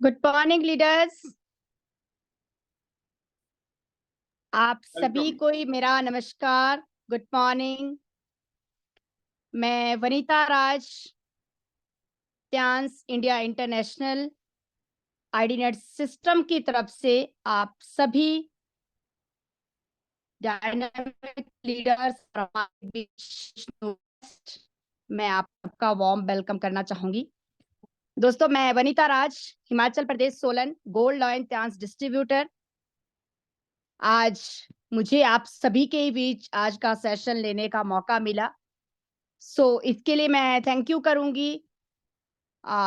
Good morning leaders. आप सभी को मेरा नमस्कार। Good morning. मैं वनीता राज, ट्यांस इंडिया इंटरनेशनल आईडीनेट सिस्टम की तरफ से आप सभी डायनामिक लीडर्स मैं आप सबका वार्म वेलकम करना चाहूंगी। दोस्तों, मैं वनीता राज, Himachal Pradesh Solan gold lion ट्यांस distributor. आज मुझे आप सभी के बीच आज का सेशन लेने का मौका मिला। इसके लिए मैं थैंक यू करूंगी।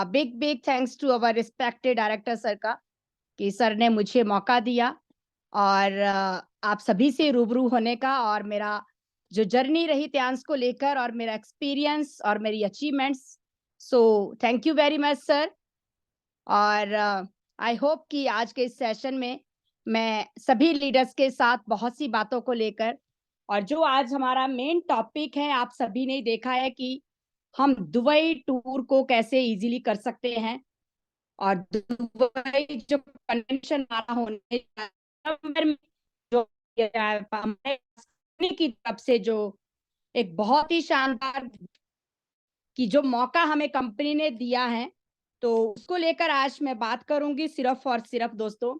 Big thanks to our respected director sir का, कि सर ने मुझे मौका दिया और आप सभी से रूबरू होने का, और मेरा जो जर्नी रही ट्यांस को लेकर और मेरा एक्सपीरियंस और मेरी achievements. Thank you very much sir. और आई होप कि आज के इस सेशन में मैं सभी लीडर्स के साथ बहुत सी बातों को लेकर, और जो आज हमारा मेन टॉपिक है, आप सभी ने देखा है कि हम दुबई टूर को कैसे इजीली कर सकते हैं। और दुबई जो कन्वेंशन हमारा होने नवंबर में, जो हमारे की तरफ से जो एक बहुत ही शानदार कि जो मौका हमें कंपनी ने दिया है, तो उसको लेकर आज मैं बात करूंगी सिर्फ और सिर्फ दोस्तों।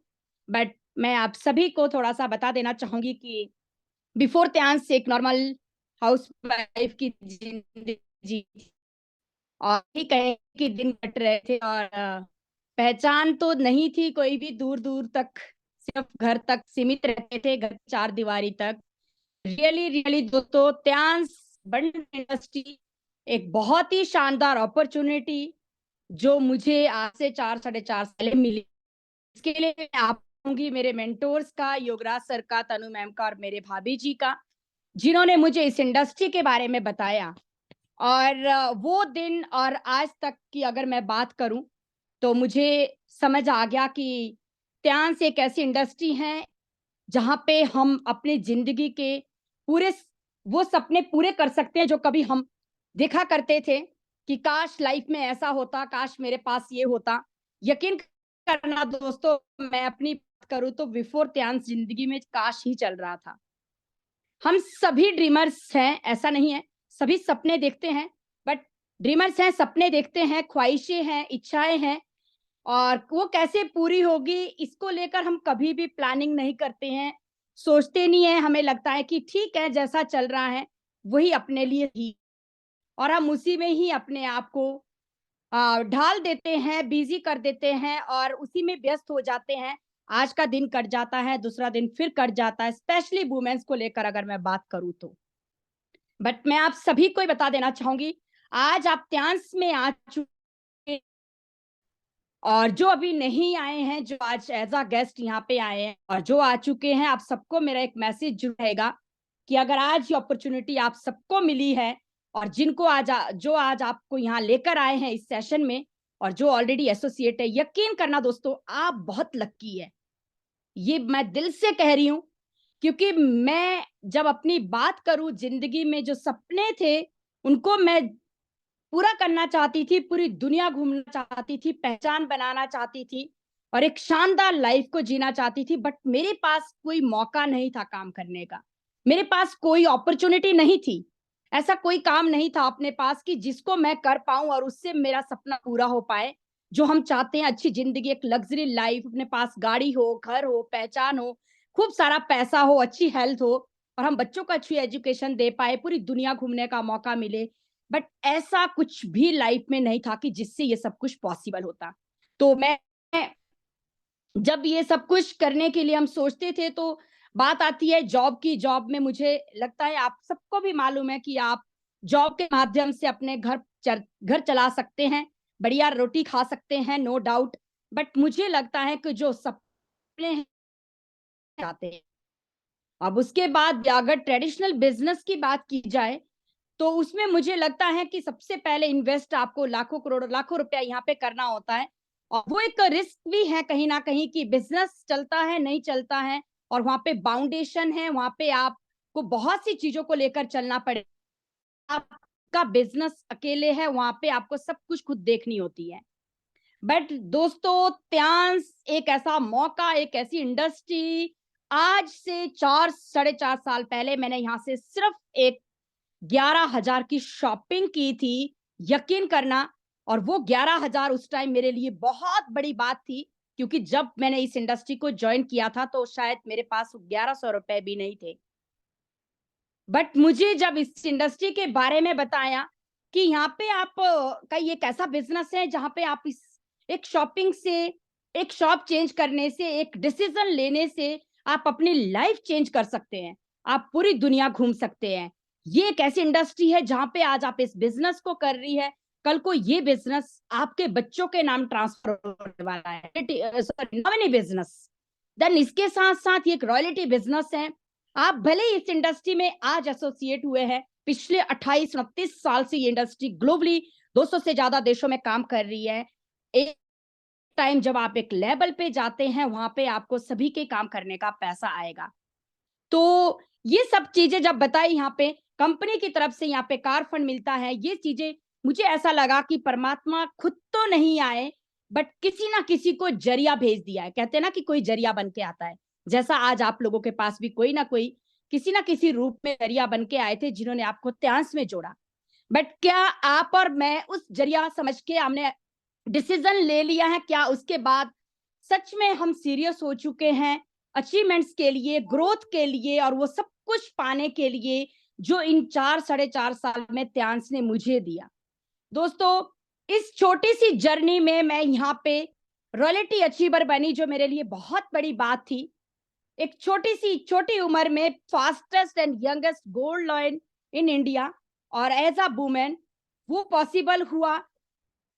बट मैं आप सभी को थोड़ा सा बता देना चाहूंगी कि बिफोर ट्यांस एक नॉर्मल हाउस वाइफ की जिंदगी जी, और ही कहे कि दिन कट रहे थे, और पहचान तो नहीं थी कोई भी, दूर दूर तक सिर्फ घर तक सीमित रहते थे, घर चार दीवारी तक। रियली रियली दोस्तों, ट्यांस बंड इंडस्ट्री एक बहुत ही शानदार अपॉर्चुनिटी जो मुझे आज से 4 साढ़े 4 साल मिली। इसके लिए मैं आप मेरे मेंटोर्स का, योगराज सर का, तनु मैम का और मेरे भाभी जी का, जिन्होंने मुझे इस इंडस्ट्री के बारे में बताया। और वो दिन और आज तक की अगर मैं बात करूं, तो मुझे समझ आ गया कि ट्यांस एक ऐसी इंडस्ट्री है जहां पे हम अपनी जिंदगी के पूरे वो सपने पूरे कर सकते हैं जो कभी हम देखा करते थे कि काश लाइफ में ऐसा होता, काश मेरे पास ये होता। यकीन करना दोस्तों, मैं अपनी बात करूं तो बिफोर ट्यांस जिंदगी में काश ही चल रहा था। हम सभी ड्रीमर्स हैं, ऐसा नहीं है, सभी सपने देखते हैं, बट ड्रीमर्स हैं, सपने देखते हैं, ख्वाहिशें हैं, इच्छाएं हैं, और वो कैसे पूरी होगी इसको लेकर हम कभी भी प्लानिंग नहीं करते हैं, सोचते नहीं है। हमें लगता है कि ठीक है, जैसा चल रहा है वही अपने लिए ही, और हम उसी में ही अपने आप को ढाल देते हैं, बिजी कर देते हैं और उसी में व्यस्त हो जाते हैं। आज का दिन कट जाता है, दूसरा दिन फिर कट जाता है, स्पेशली वुमेन्स को लेकर अगर मैं बात करूं तो। बट मैं आप सभी को बता देना चाहूंगी, आज आप ट्यांस में आ चुके, और जो अभी नहीं आए हैं, जो आज एज अ गेस्ट यहाँ पे आए हैं, और जो आ चुके हैं, आप सबको मेरा एक मैसेज जो रहेगा कि अगर आज ये अपॉर्चुनिटी आप सबको मिली है, और जिनको जो आज आपको यहाँ लेकर आए हैं इस सेशन में, और जो ऑलरेडी एसोसिएट है, यकीन करना दोस्तों, आप बहुत लक्की है। ये मैं दिल से कह रही हूँ, क्योंकि मैं जब अपनी बात करूं, जिंदगी में जो सपने थे उनको मैं पूरा करना चाहती थी, पूरी दुनिया घूमना चाहती थी, पहचान बनाना चाहती थी और एक शानदार लाइफ को जीना चाहती थी, बट मेरे पास कोई मौका नहीं था काम करने का, मेरे पास कोई अपॉर्चुनिटी नहीं थी, ऐसा कोई काम नहीं था अपने पास कि जिसको मैं कर पाऊं और उससे मेरा सपना पूरा हो पाए। जो हम चाहते हैं, अच्छी जिंदगी, एक लग्जरी लाइफ, अपने पास गाड़ी हो, घर हो, पहचान हो, खूब सारा पैसा हो, अच्छी हेल्थ हो, और हम बच्चों को अच्छी एजुकेशन दे पाए, पूरी दुनिया घूमने का मौका मिले। बट ऐसा कुछ भी लाइफ में नहीं था कि जिससे ये सब कुछ पॉसिबल होता। तो मैं जब ये सब कुछ करने के लिए हम सोचते थे, तो बात आती है जॉब की। जॉब में मुझे लगता है आप सबको भी मालूम है कि आप जॉब के माध्यम से अपने घर चला सकते हैं, बढ़िया रोटी खा सकते हैं, नो डाउट। बट मुझे लगता है कि जो सपने आते हैं, अब उसके बाद अगर ट्रेडिशनल बिजनेस की बात की जाए, तो उसमें मुझे लगता है कि सबसे पहले इन्वेस्ट आपको लाखों करोड़ लाखों रुपया यहाँ पे करना होता है, और वो एक रिस्क भी है कहीं ना कहीं कि बिजनेस चलता है नहीं चलता है, और वहां पे बाउंडेशन है, वहां पे आपको बहुत सी चीजों को लेकर चलना पड़े। आपका बिजनेस अकेले है, वहां पे आपको सब कुछ खुद देखनी होती है। बट दोस्तों त्यांस एक ऐसा मौका, एक ऐसी इंडस्ट्री, आज से 4 साढ़े 4 साल पहले मैंने यहाँ से सिर्फ एक 11,000 की शॉपिंग की थी, यकीन करना। और वो 11,000 उस टाइम मेरे लिए बहुत बड़ी बात थी, क्योंकि जब मैंने इस इंडस्ट्री को जॉइन किया था तो शायद मेरे पास ₹1100 भी नहीं थे। बट मुझे जब इस इंडस्ट्री के बारे में बताया कि यहाँ पे आप का ये एक ऐसा बिज़नेस है जहाँ पे आप इस एक शॉपिंग से, एक शॉप चेंज करने से, एक डिसीज़न लेने से आप अपनी लाइफ़ चेंज कर सकते हैं। आप पूरी दुनिया घूम सकते हैं। ये एक ऐसी इंडस्ट्री है जहाँ पे आज आप इस बिज़नेस को कर रही है, कल को ये बिज़नेस आपके बच्चों के नाम ट्रांसफ़र होने वाला है। Sorry, nominee business. देन इसके साथ-साथ ये एक रॉयल्टी बिज़नेस है। आप भले ही इस इंडस्ट्री में आज एसोसिएट हुए हैं, पिछले 28-29 साल से ये इंडस्ट्री ग्लोबली 200 से ज़्यादा देशों में काम कर रही है। एक टाइम जब आप एक लेवल पे जाते हैं, वहाँ पे आपको सभी के काम करने का पैसा आएगा। तो ये सब चीज़ें जब बताई यहाँ पे, कंपनी की तरफ से यहाँ पे कार फंड मिलता है, ये चीज़ें मुझे ऐसा लगा कि परमात्मा खुद तो नहीं आए, बट किसी ना किसी को ज़रिया भेज दिया है। कहते हैं ना कि कोई ज़रिया बन के आता है। जैसा आज आप लोगों के पास भी कोई ना कोई, किसी ना किसी रूप में ज़रिया बन के आए थे, जिन्होंने आपको त्यांस में जोड़ा। बट क्या आप और मैं उस ज़रिया समझ के हमने डिसीज़न ले लिया है? क्या उसके बाद सच में हम सीरियस हो चुके हैं अचीवमेंट्स के लिए, ग्रोथ के लिए और वो सब कुछ पाने के लिए जो इन 4 साढ़े 4 साल में त्यांश ने मुझे दिया। दोस्तों, इस छोटी-सी जर्नी में मैं यहाँ पे रॉयल्टी अचीवर बनी, जो मेरे लिए बहुत बड़ी बात थी। एक छोटी-सी छोटी उम्र में fastest and youngest gold lion in India, और एज़ अ वुमन वो पॉसिबल हुआ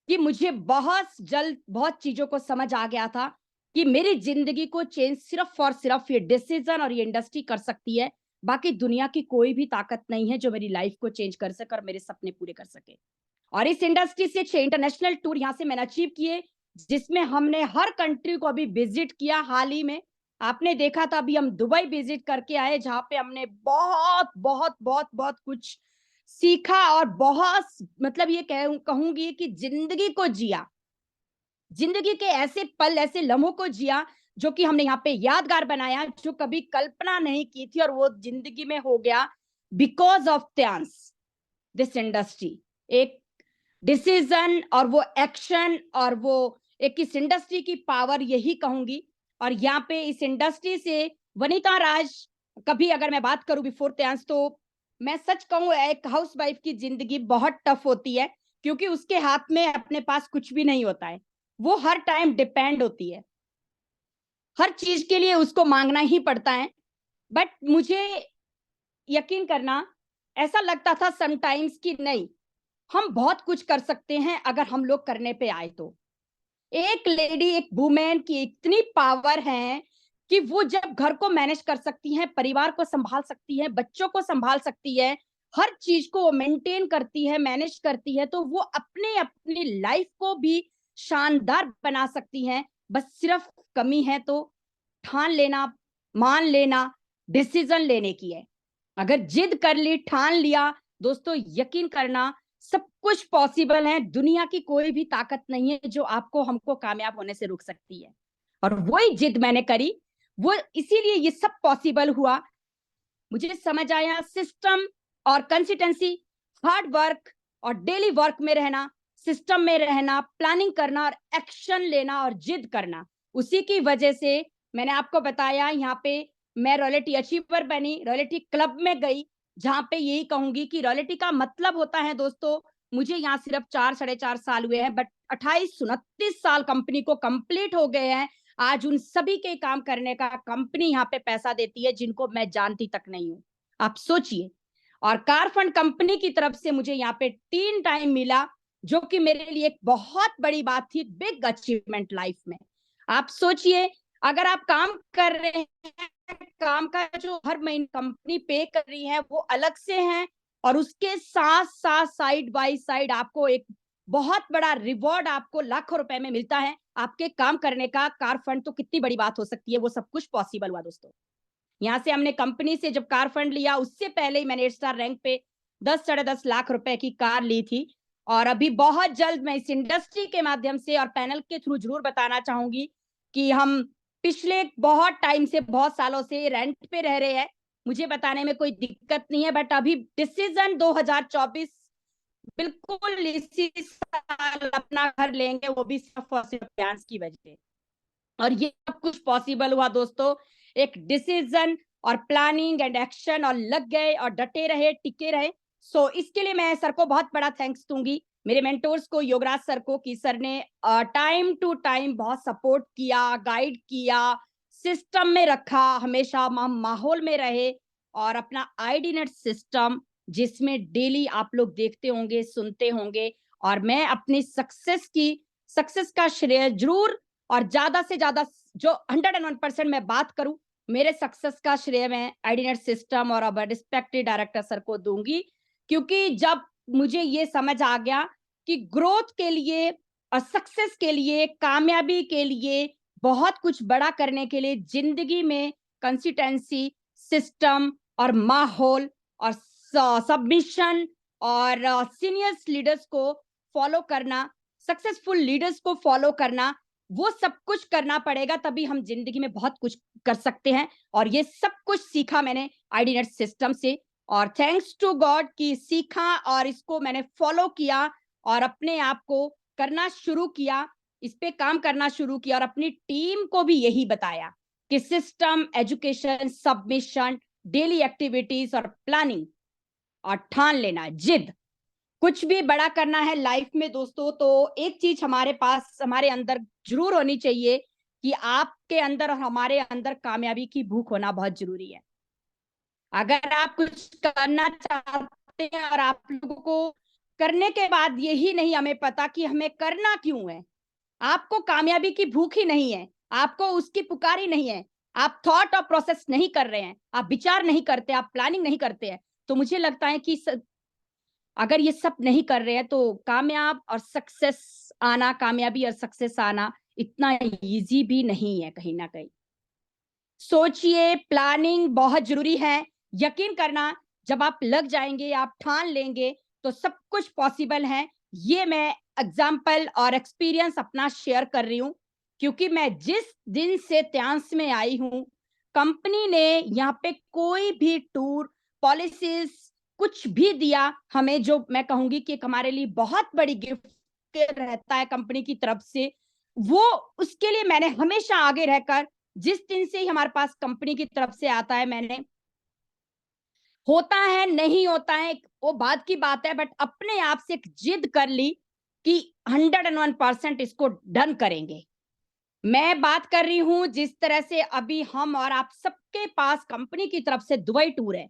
कि मुझे बहुत जल्द बहुत चीज़ों को समझ आ गया था कि मेरी ज़िंदगी को चेंज सिर्फ़ और सिर्फ़ ये डिसीज़न और ये इंडस्ट्री कर सकती है। बाकी दुनिया की कोई भी ताकत नहीं है जो मेरी लाइफ़ को चेंज कर सके और मेरे सपने पूरे कर सके। और इस इंडस्ट्री से 6 इंटरनेशनल टूर यहाँ से मैंने अचीव किए, जिसमें हमने हर कंट्री को अभी विज़िट किया हाल ही में। आपने देखा था अभी हम दुबई विज़िट करके आए, जहाँ पे हमने बहुत, बहुत, बहुत, बहुत कुछ सीखा और बहुत मतलब ये कहूँगी कि ज़िंदगी को जिया। ज़िंदगी के ऐसे पल, ऐसे लम्हों को जिया, जो कि हमने यहाँ पे यादगार बनाया, जो कभी कल्पना नहीं की थी, और वो ज़िंदगी में हो गया बिकॉज़ ऑफ त्यांस, दिस इंडस्ट्री। एक डिसीजन और वो एक्शन और वो एक इस इंडस्ट्री की पावर, यही कहूंगी। और यहाँ पे इस इंडस्ट्री से वनिता राज, कभी अगर मैं बात करूं बिफोर त्यांस, तो मैं सच कहूं एक हाउसवाइफ की जिंदगी बहुत टफ होती है, क्योंकि उसके हाथ में अपने पास कुछ भी नहीं होता है। वो हर टाइम डिपेंड होती है, हर चीज के लिए उसको मांगना ही पड़ता है। बट मुझे यकीन करना, ऐसा लगता था समटाइम्स कि नहीं, हम बहुत कुछ कर सकते हैं अगर हम लोग करने पे आए तो। एक लेडी, एक वुमेन की इतनी पावर है कि वो जब घर को मैनेज कर सकती हैं, परिवार को संभाल सकती हैं, बच्चों को संभाल सकती है, हर चीज को वो मेंटेन करती है, मैनेज करती है, तो वो अपने अपनी लाइफ को भी शानदार बना सकती हैं। बस सिर्फ कमी है तो ठान लेना, मान लेना, डिसीजन लेने की है। अगर जिद कर ली, ठान लिया, दोस्तों यकीन करना, सब कुछ पॉसिबल है। दुनिया की कोई भी ताकत नहीं है जो आपको हमको कामयाब होने से रोक सकती है। और वही जिद मैंने करी, वो इसीलिए ये सब पॉसिबल हुआ। मुझे समझ आया सिस्टम और कंसिस्टेंसी, हार्ड वर्क और डेली वर्क में रहना, सिस्टम में रहना, प्लानिंग करना और एक्शन लेना और जिद करना। उसी की वजह से मैंने आपको बताया, यहाँ पे मैं रॉयल्टी अचीवर बनी, रॉयल्टी क्लब में गई, जहाँ पे यही कहूंगी कि रॉयल्टी का मतलब होता है दोस्तों, मुझे यहाँ सिर्फ 4 साढ़े 4 साल हुए हैं, बट 28-29 साल कंपनी को कंप्लीट हो गए हैं। आज उन सभी के काम करने का कंपनी यहाँ पे पैसा देती है, जिनको मैं जानती तक नहीं हूँ। आप सोचिए। और कार फंड कंपनी की तरफ से मुझे यहाँ पे 3 टाइम मिला, जो कि मेरे लिए एक बहुत बड़ी बात थी, बिग अचीवमेंट लाइफ में। आप सोचिए, अगर आप काम कर रहे हैं, काम का जो हर महीने कंपनी पे कर रही है वो अलग से है, और उसके साथ साथ साइड बाय साइड आपको एक बहुत बड़ा रिवॉर्ड आपको लाखों रुपए में मिलता है आपके काम करने का। कार फंड तो कितनी बड़ी बात हो सकती है, वो सब कुछ पॉसिबल हुआ दोस्तों। यहाँ से हमने कंपनी से जब कार फंड लिया, उससे पहले ही मैंने 8 स्टार रैंक पे 10 साढ़े 10 लाख रुपए की कार ली थी। और अभी बहुत जल्द मैं इस इंडस्ट्री के माध्यम से और पैनल के थ्रू जरूर बताना चाहूंगी कि हम पिछले बहुत टाइम से, बहुत सालों से रेंट पे रह रहे हैं। मुझे बताने में कोई दिक्कत नहीं है, बट अभी डिसीजन 2024 बिल्कुल इसी साल अपना घर लेंगे, वो भी सिर्फ और सिर्फ डांस की वजह से। और ये सब कुछ पॉसिबल हुआ दोस्तों, एक डिसीजन और प्लानिंग एंड एक्शन, और लग गए और डटे रहे, टिके रहे। सो इसके लिए मैं सर को बहुत बड़ा थैंक्स दूंगी, मेरे मेंटोर्स को, योगराज सर को, कि सर ने टाइम टू टाइम बहुत सपोर्ट किया, गाइड किया, सिस्टम में रखा, हमेशा माहौल में रहे। और अपना आईडीनेट सिस्टम जिसमें डेली आप लोग देखते होंगे, सुनते होंगे, और मैं अपनी सक्सेस का श्रेय जरूर, और ज्यादा से ज्यादा जो 101% मैं बात करूं, मेरे सक्सेस का श्रेय मैं आईडीनेट सिस्टम और अब रिस्पेक्टेड डायरेक्टर सर को दूंगी। क्योंकि जब मुझे ये समझ आ गया कि ग्रोथ के लिए और सक्सेस के लिए, कामयाबी के लिए, बहुत कुछ बड़ा करने के लिए जिंदगी में कंसिस्टेंसी, सिस्टम और माहौल और सबमिशन और सीनियर्स लीडर्स को फॉलो करना, सक्सेसफुल लीडर्स को फॉलो करना, वो सब कुछ करना पड़ेगा, तभी हम जिंदगी में बहुत कुछ कर सकते हैं। और ये सब कुछ सीखा मैंने आईडीनेट सिस्टम से, और थैंक्स टू गॉड कि सीखा और इसको मैंने फॉलो किया और अपने आप को करना शुरू किया, इस पे काम करना शुरू किया, और अपनी टीम को भी यही बताया कि system, education, submission, daily activities और प्लानिंग, और ठान लेना, जिद, कुछ भी बड़ा करना है लाइफ में दोस्तों, तो एक चीज हमारे पास, हमारे अंदर जरूर होनी चाहिए कि आपके अंदर और हमारे अंदर कामयाबी की भूख होना बहुत जरूरी है। अगर आप कुछ करना चाहते हैं और आप लोगों को करने के बाद यही नहीं हमें पता कि हमें करना क्यों है, आपको कामयाबी की भूख ही नहीं है, आपको उसकी पुकार ही नहीं है, आप थॉट और प्रोसेस नहीं कर रहे हैं, आप विचार नहीं करते, आप प्लानिंग नहीं करते हैं, तो मुझे लगता है कि अगर ये सब नहीं कर रहे हैं तो कामयाब और सक्सेस आना, कामयाबी और सक्सेस आना इतना इजी भी नहीं है कहीं ना कहीं। सोचिए, प्लानिंग बहुत जरूरी है। यकीन करना, जब आप लग जाएंगे, आप ठान लेंगे, तो सब कुछ पॉसिबल है। ये मैं एग्जाम्पल और एक्सपीरियंस अपना शेयर कर रही हूँ, क्योंकि मैं जिस दिन से त्यांस में आई हूँ, कंपनी ने यहाँ पे कोई भी टूर, पॉलिसीज, कुछ भी दिया हमें, जो मैं कहूंगी कि हमारे लिए बहुत बड़ी गिफ्ट रहता है कंपनी की तरफ से, वो उसके लिए मैंने हमेशा आगे रहकर, जिस दिन से ही हमारे पास कंपनी की तरफ से आता है, मैंने, होता है नहीं होता है वो बात की बात है, बट अपने आप से एक जिद कर ली कि 101% इसको डन करेंगे। मैं बात कर रही हूं जिस तरह से अभी हम और आप सबके पास कंपनी की तरफ से दुबई टूर है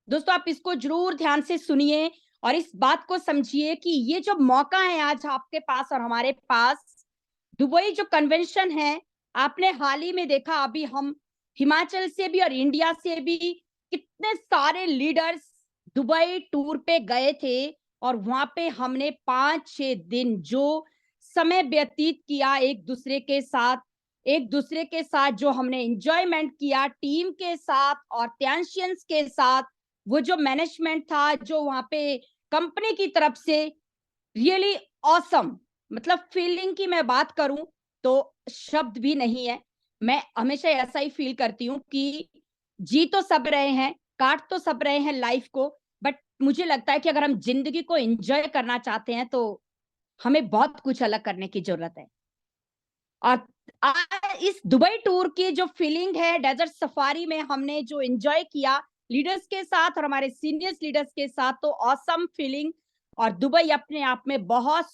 दोस्तों, आप इसको जरूर ध्यान से सुनिए और इस बात को समझिए कि ये जो मौका है आज आपके पास और हमारे पास, दुबई जो कन्वेंशन है, आपने हाल ही में देखा, अभी हम हिमाचल से भी और इंडिया से भी कितने सारे लीडर्स दुबई टूर पे गए थे, और वहां पे हमने 5-6 दिन जो समय व्यतीत किया एक दूसरे के साथ जो हमने एंजॉयमेंट किया टीम के साथ और त्यांशियंस के साथ, वो जो मैनेजमेंट था जो वहां पे कंपनी की तरफ से, रियली ऑसम। मतलब फीलिंग की मैं बात करूं तो शब्द भी नहीं है। मैं हमेशा ऐसा ही फील करती हूँ कि जी तो सब रहे हैं, काट तो सब रहे हैं लाइफ को, बट मुझे लगता है कि अगर हम जिंदगी को एंजॉय करना चाहते हैं तो हमें बहुत कुछ अलग करने की जरूरत है। और इस दुबई टूर की जो फीलिंग है, डेजर्ट सफारी में हमने जो एंजॉय किया लीडर्स के साथ और हमारे सीनियर्स लीडर्स के साथ, तो ऑसम फीलिंग। और दुबई अपने आप में बहुत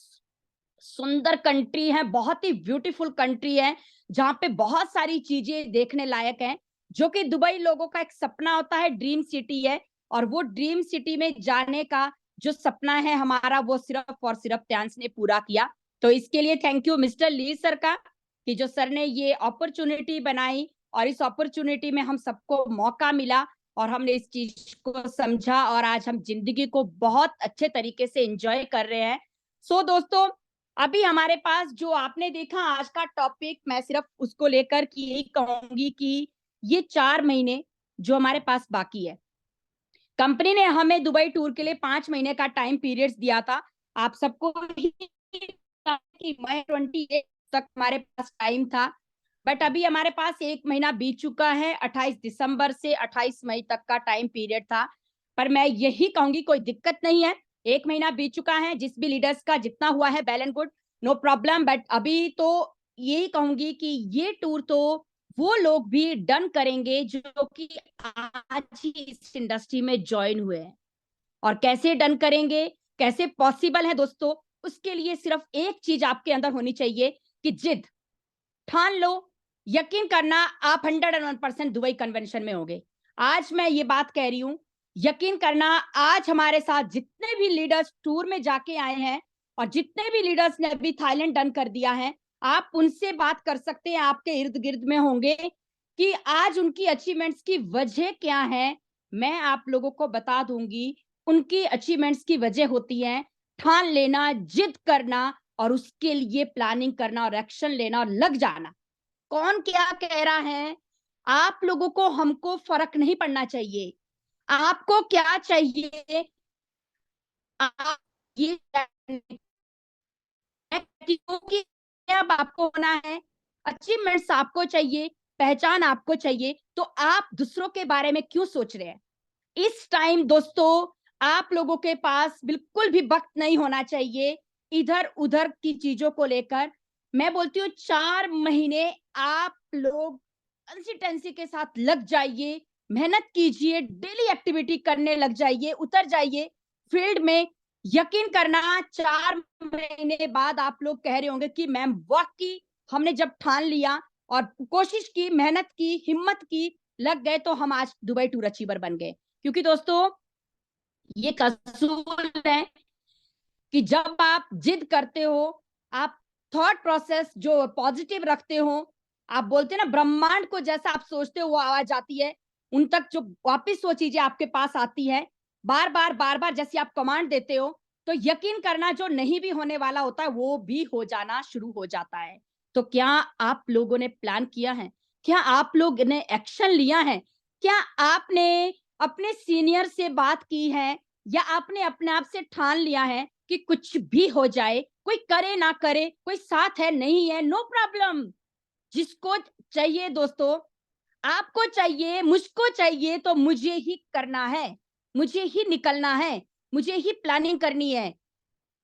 सुंदर कंट्री है, बहुत ही ब्यूटीफुल कंट्री है, जहां पे बहुत सारी चीजें देखने लायक हैं, जो कि दुबई लोगों का एक सपना होता है, ड्रीम सिटी है। और वो ड्रीम सिटी में जाने का जो सपना है हमारा, वो सिर्फ और सिर्फ त्यांश ने पूरा किया। तो इसके लिए thank you mister Lee sir का, कि जो सर ने ये अपॉर्चुनिटी बनाई, और इस अपॉर्चुनिटी में हम सबको मौका मिला और हमने इस चीज को समझा, और आज हम जिंदगी को बहुत अच्छे तरीके से एंजॉय कर रहे हैं। सो दोस्तों, अभी हमारे पास जो आपने देखा आज का टॉपिक, मैं सिर्फ उसको लेकर कि यही कहूंगी कि ये 4 महीने जो हमारे पास बाकी है, कंपनी ने हमें दुबई टूर के लिए 5 महीने का टाइम पीरियड्स दिया था, आप सबको ही कि मई 28 तक हमारे पास टाइम था, बट अभी हमारे पास 1 महीना बीत चुका है। 28 दिसंबर से 28 मई तक का टाइम पीरियड था। पर मैं यही कहूँगी कोई दिक्कत नहीं है, 1 महीना बीत चुका है, जिस भी लीडर्स का जितना हुआ है well and good, no problem. But अभी तो यही कहूँगी कि ये टूर तो वो लोग भी डन करेंगे जो कि आज ही इस इंडस्ट्री में जॉइन हुए हैं। और कैसे डन करेंगे, कैसे पॉसिबल है दोस्तों, उसके लिए सिर्फ एक चीज़ आपके अंदर होनी चाहिए कि जिद। ठान लो, यकीन करना आप 101% दुबई कन्वेंशन में होंगे। आज मैं ये बात कह रही हूँ, यकीन करना आज हमारे साथ जितने भी लीडर्स टूर में जाके आए हैं और जितने भी लीडर्स ने अभी थाईलैंड डन कर दिया है, आप उनसे बात कर सकते हैं, आपके इर्द-गिर्द में होंगे कि आज उनकी अचीवमेंट्स की वजह क्या है, मैं आप लोगों को बता दूँगी। उनकी अचीवमेंट्स की वजह होती है ठान लेना, जिद करना और उसके लिए प्लानिंग करना और एक्शन लेना और लग जाना। कौन क्या कह रहा है, आप लोगों को हमको फ़र्क नहीं पड़ना चाहिए। आपको क्या चाहिए, आप ये कि अब आपको होना है, अचीवमेंट्स आपको चाहिए, पहचान आपको चाहिए, तो आप दूसरों के बारे में क्यों सोच रहे हैं? इस टाइम दोस्तों आप लोगों के पास बिल्कुल भी वक़्त नहीं होना चाहिए, इधर-उधर की चीज़ों को लेकर। मैं बोलती हूँ 4 महीने आप लोग कंसिस्टेंसी के साथ लग जाइए, मेहनत कीजिए, डेली एक्टिविटी करने लग जाइए, उतर जाइए फील्ड में। यकीन करना 4 महीने बाद आप लोग कह रहे होंगे कि मैम वाक़ई हमने जब ठान लिया और कोशिश की, मेहनत की, हिम्मत की, लग गए तो हम आज दुबई टूर अचीवर बन गए। क्योंकि दोस्तों ये एक असूल है कि जब आप जिद करते हो, आप थॉट प्रोसेस जो पॉजिटिव रखते हो, आप बोलते हैं ना ब्रह्मांड को जैसा आप सोचते हो वो आवाज़ आती है, उन तक जो वापस वो चीज़ें आपके पास आती है, बार-बार, बार-बार जैसे आप कमांड देते हो, तो यकीन करना जो नहीं भी होने वाला होता है, वो भी हो जाना शुरू हो जाता है। तो क्या आप लोगों ने प्लान किया है? क्या आप लोग ने एक्शन लिया है? क्या आपने अपने सीनियर से बात की है या आपने अपने आप से ठान लिया है कि कुछ भी हो जाए, कोई करे ना करे, कोई साथ है, नहीं है, नो प्रॉब्लम। जिसको चाहिए दोस्तों, आपको चाहिए, मुझको चाहिए तो मुझे ही करना है, मुझे ही निकलना है, मुझे ही प्लानिंग करनी है,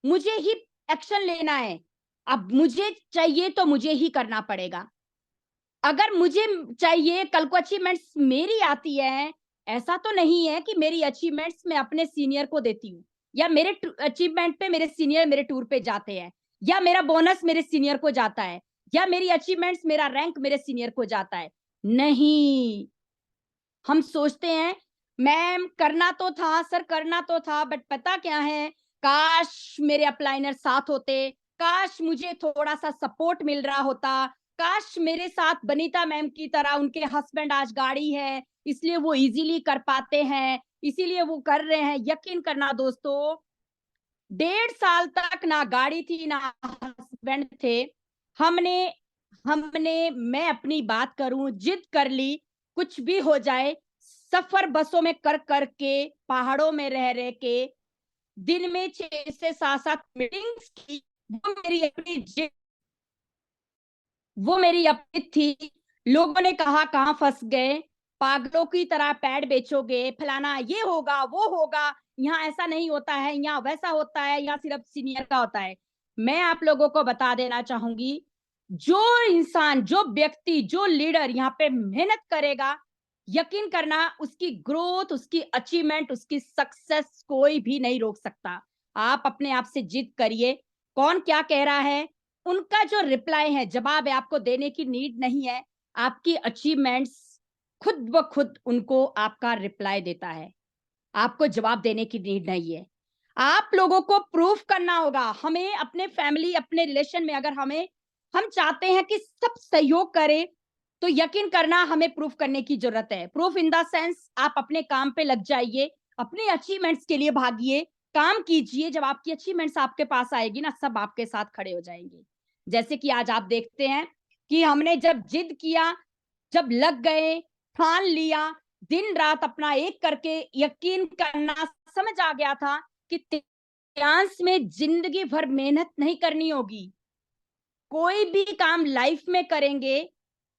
मुझे ही एक्शन लेना है। अब मुझे चाहिए तो मुझे ही करना पड़ेगा। अगर मुझे चाहिए कल को अचीवमेंट्स मेरी आती है, ऐसा तो नहीं है कि मेरी अचीवमेंट्स मैं अपने सीनियर को देती हूँ या मेरे अचीवमेंट पे मेरे सीनियर मेरे टूर पे जाते हैं या मेरा बोनस मेरे सीनियर को जाता है या मेरी अचीवमेंट्स मेरा रैंक मेरे सीनियर को जाता है। नहीं, हम सोचते हैं मैम करना तो था, सर करना तो था, बट पता क्या है, काश मेरे अपलाइनर साथ होते, काश मुझे थोड़ा-सा सपोर्ट मिल रहा होता, काश मेरे साथ बनीता मैम की तरह उनके हस्बैंड आज गाड़ी है, इसलिए वो ईज़िली कर पाते हैं, इसीलिए वो कर रहे हैं। यकीन करना दोस्तों, 1.5 साल तक ना गाड़ी थी, ना हस्बैंड थे। हमने हमने मैं अपनी बात करूँ, जिद कर ली, कुछ भी हो जाए, सफ़र बसों में कर के, पहाड़ों में रह के, दिन में 6 से 7-7 मीटिंग्स की, वो मेरी अपनी जिद वो मेरी अपनी थी। लोगों ने कहा कहाँ फँस गए, पागलों की तरह पैड बेचोगे, फलाना ये होगा, वो होगा, यहाँ ऐसा नहीं होता है, यहाँ वैसा होता है, यहाँ सिर्फ सीनियर का होता है। मैं आप लोगों को बता देना चाहूँगी, जो इंसान, जो व्यक्ति, जो लीडर यहाँ पे मेहनत करेगा, यकीन करना उसकी ग्रोथ, उसकी अचीवमेंट, उसकी सक्सेस कोई भी नहीं रोक सकता। आप अपने आप से जिद करिए, कौन क्या कह रहा है, उनका जो रिप्लाई है, जवाब है, आपको देने की नीड नहीं है। आपकी अचीवमेंट्स खुद ब खुद उनको आपका रिप्लाई देता है। आपको जवाब देने की नीड नहीं है। आप लोगों को प्रूफ करना होगा। हमें अपने फैमिली, अपने रिलेशन में अगर हम चाहते हैं कि सब सहयोग करें, तो यकीन करना हमें प्रूफ करने की ज़रूरत है। प्रूफ इन द सेंस आप अपने काम पे लग जाइए, अपने अचीवमेंट्स के लिए भागिए, काम कीजिए। जब आपकी अचीवमेंट्स आपके पास आएगी ना, सब आपके साथ खड़े हो जाएँगे। जैसे कि आज आप देखते हैं कि हमने जब जिद किया, जब लग गए, ठान लिया, दिन-रात अपना एक करके यकीन करना समझ आ गया था कि चांस में जिंदगी भर मेहनत नहीं करनी होगी। कोई भी काम लाइफ में करेंगे,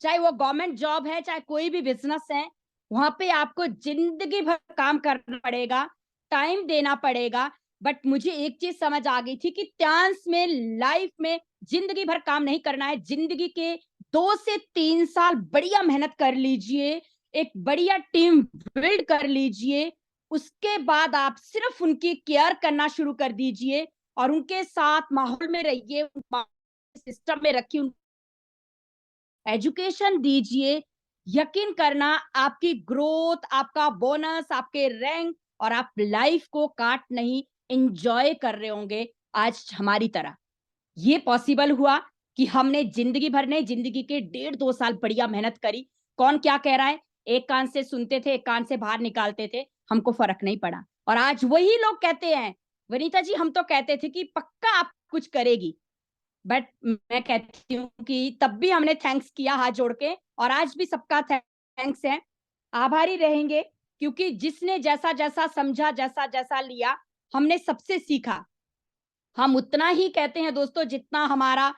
चाहे वो गवर्नमेंट जॉब है, चाहे कोई भी बिजनेस है, वहां पे आपको जिंदगी भर काम करना पड़ेगा, टाइम देना पड़ेगा। बट मुझे एक चीज समझ आ गई थी कि चांस में लाइफ में जिंदगी भर काम नहीं करना है। जिंदगी के 2 से 3 साल बढ़िया मेहनत कर लीजिए, एक बढ़िया टीम बिल्ड कर लीजिए, उसके बाद आप सिर्फ उनकी केयर करना शुरू कर दीजिए और उनके साथ माहौल में रहिए, सिस्टम में रखिए, एजुकेशन दीजिए। यकीन करना आपकी ग्रोथ, आपका बोनस, आपके रैंक और आप लाइफ को काट नहीं एंजॉय कर रहे होंगे आज हमारी तरह। ये पॉसिबल हुआ कि हमने जिंदगी भर नहीं, जिंदगी के 1.5-2 साल बढ़िया मेहनत करी। कौन क्या कह रहा है, एक कान से सुनते थे, एक कान से बाहर निकालते थे, हमको फर्क नहीं पड़ा। और आज वही लोग कहते हैं, वनीता जी हम तो कहते थे कि पक्का आप कुछ करेगी, बट मैं कहती हूँ कि तब भी हमने थैंक्स किया हाथ जोड़ के, और आज भी सबका थैंक्स है, आभारी रहेंगे। क्योंकि जिसने जैसा जैसा समझा, जैसा जैसा लिया, हमने सबसे सीखा। हम उतना ही कहते हैं दोस्तों जितना हमारा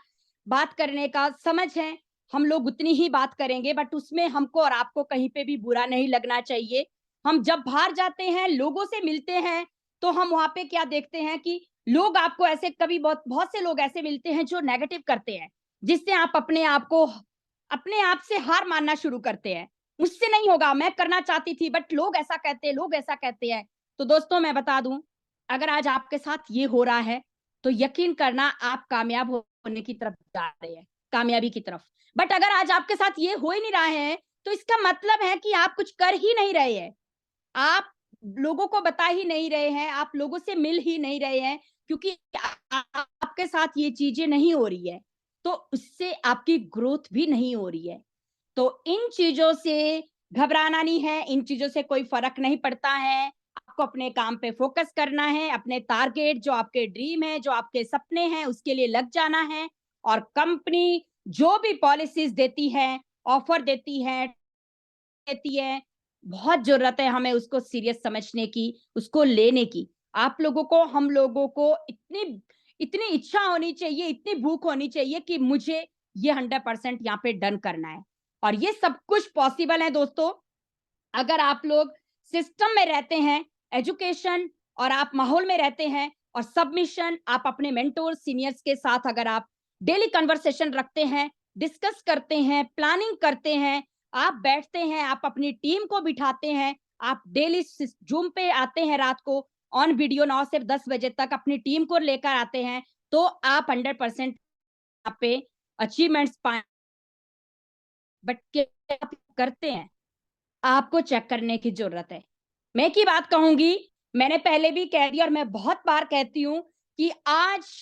बात करने का समझ है, हम लोग उतनी ही बात करेंगे, बट उसमें हमको और आपको कहीं पे भी बुरा नहीं लगना चाहिए। हम जब बाहर जाते हैं, लोगों से मिलते हैं, तो हम वहां पे क्या देखते हैं कि लोग आपको ऐसे, कभी बहुत बहुत से लोग ऐसे मिलते हैं जो नेगेटिव करते हैं, जिससे आप अपने आप से हार मानना शुरू करते हैं। मुझसे नहीं होगा, मैं करना चाहती थी बट लोग ऐसा कहते हैं, लोग ऐसा कहते हैं। तो दोस्तों मैं बता दूं, अगर आज आपके साथ ये हो रहा है, तो यकीन करना आप कामयाब होने की तरफ जा रहे हैं, कामयाबी की तरफ। बट अगर आज आपके साथ ये हो ही नहीं रहा है, तो इसका मतलब है कि आप कुछ कर ही नहीं रहे हैं। आप लोगों को बता ही नहीं रहे हैं, आप लोगों से मिल ही नहीं रहे हैं, क्योंकि आपके साथ ये चीजें नहीं हो रही है, तो उससे आपकी ग्रोथ भी नहीं हो रही है। तो इन चीजों से घबराना नहीं है, इन चीजों से कोई फर्क नहीं पड़ता है। आपको अपने काम पे फोकस करना है, अपने टारगेट, जो आपके ड्रीम है, जो आपके सपने हैं, उसके लिए लग जाना है। और कंपनी जो भी पॉलिसीज देती है, ऑफर देती है, बहुत जरूरत है हमें उसको सीरियस समझने की, उसको लेने की। आप लोगों को, हम लोगों को इतनी इतनी इच्छा होनी चाहिए, इतनी भूख होनी चाहिए कि मुझे ये 100% यहाँ पे डन करना है। और ये सब कुछ पॉसिबल है दोस्तों, अगर आप लोग सिस्टम में रहते हैं, एजुकेशन और आप माहौल में रहते हैं, और सबमिशन, आप अपने मेंटोर सीनियर्स के साथ अगर आप डेली कन्वर्सेशन रखते हैं, डिस्कस करते हैं, प्लानिंग करते हैं, आप बैठते हैं, आप अपनी टीम को बिठाते हैं, आप डेली जूम पे आते हैं, रात को ऑन वीडियो 9 से 10 बजे तक अपनी टीम को लेकर आते हैं, तो आप 100% आप पे अचीवमेंट्स पाए। बट क्या आप करते हैं, आपको चेक करने की जरूरत है। मैं की बात कहूंगी, मैंने पहले भी कह दिया और मैं बहुत बार कहती हूँ कि आज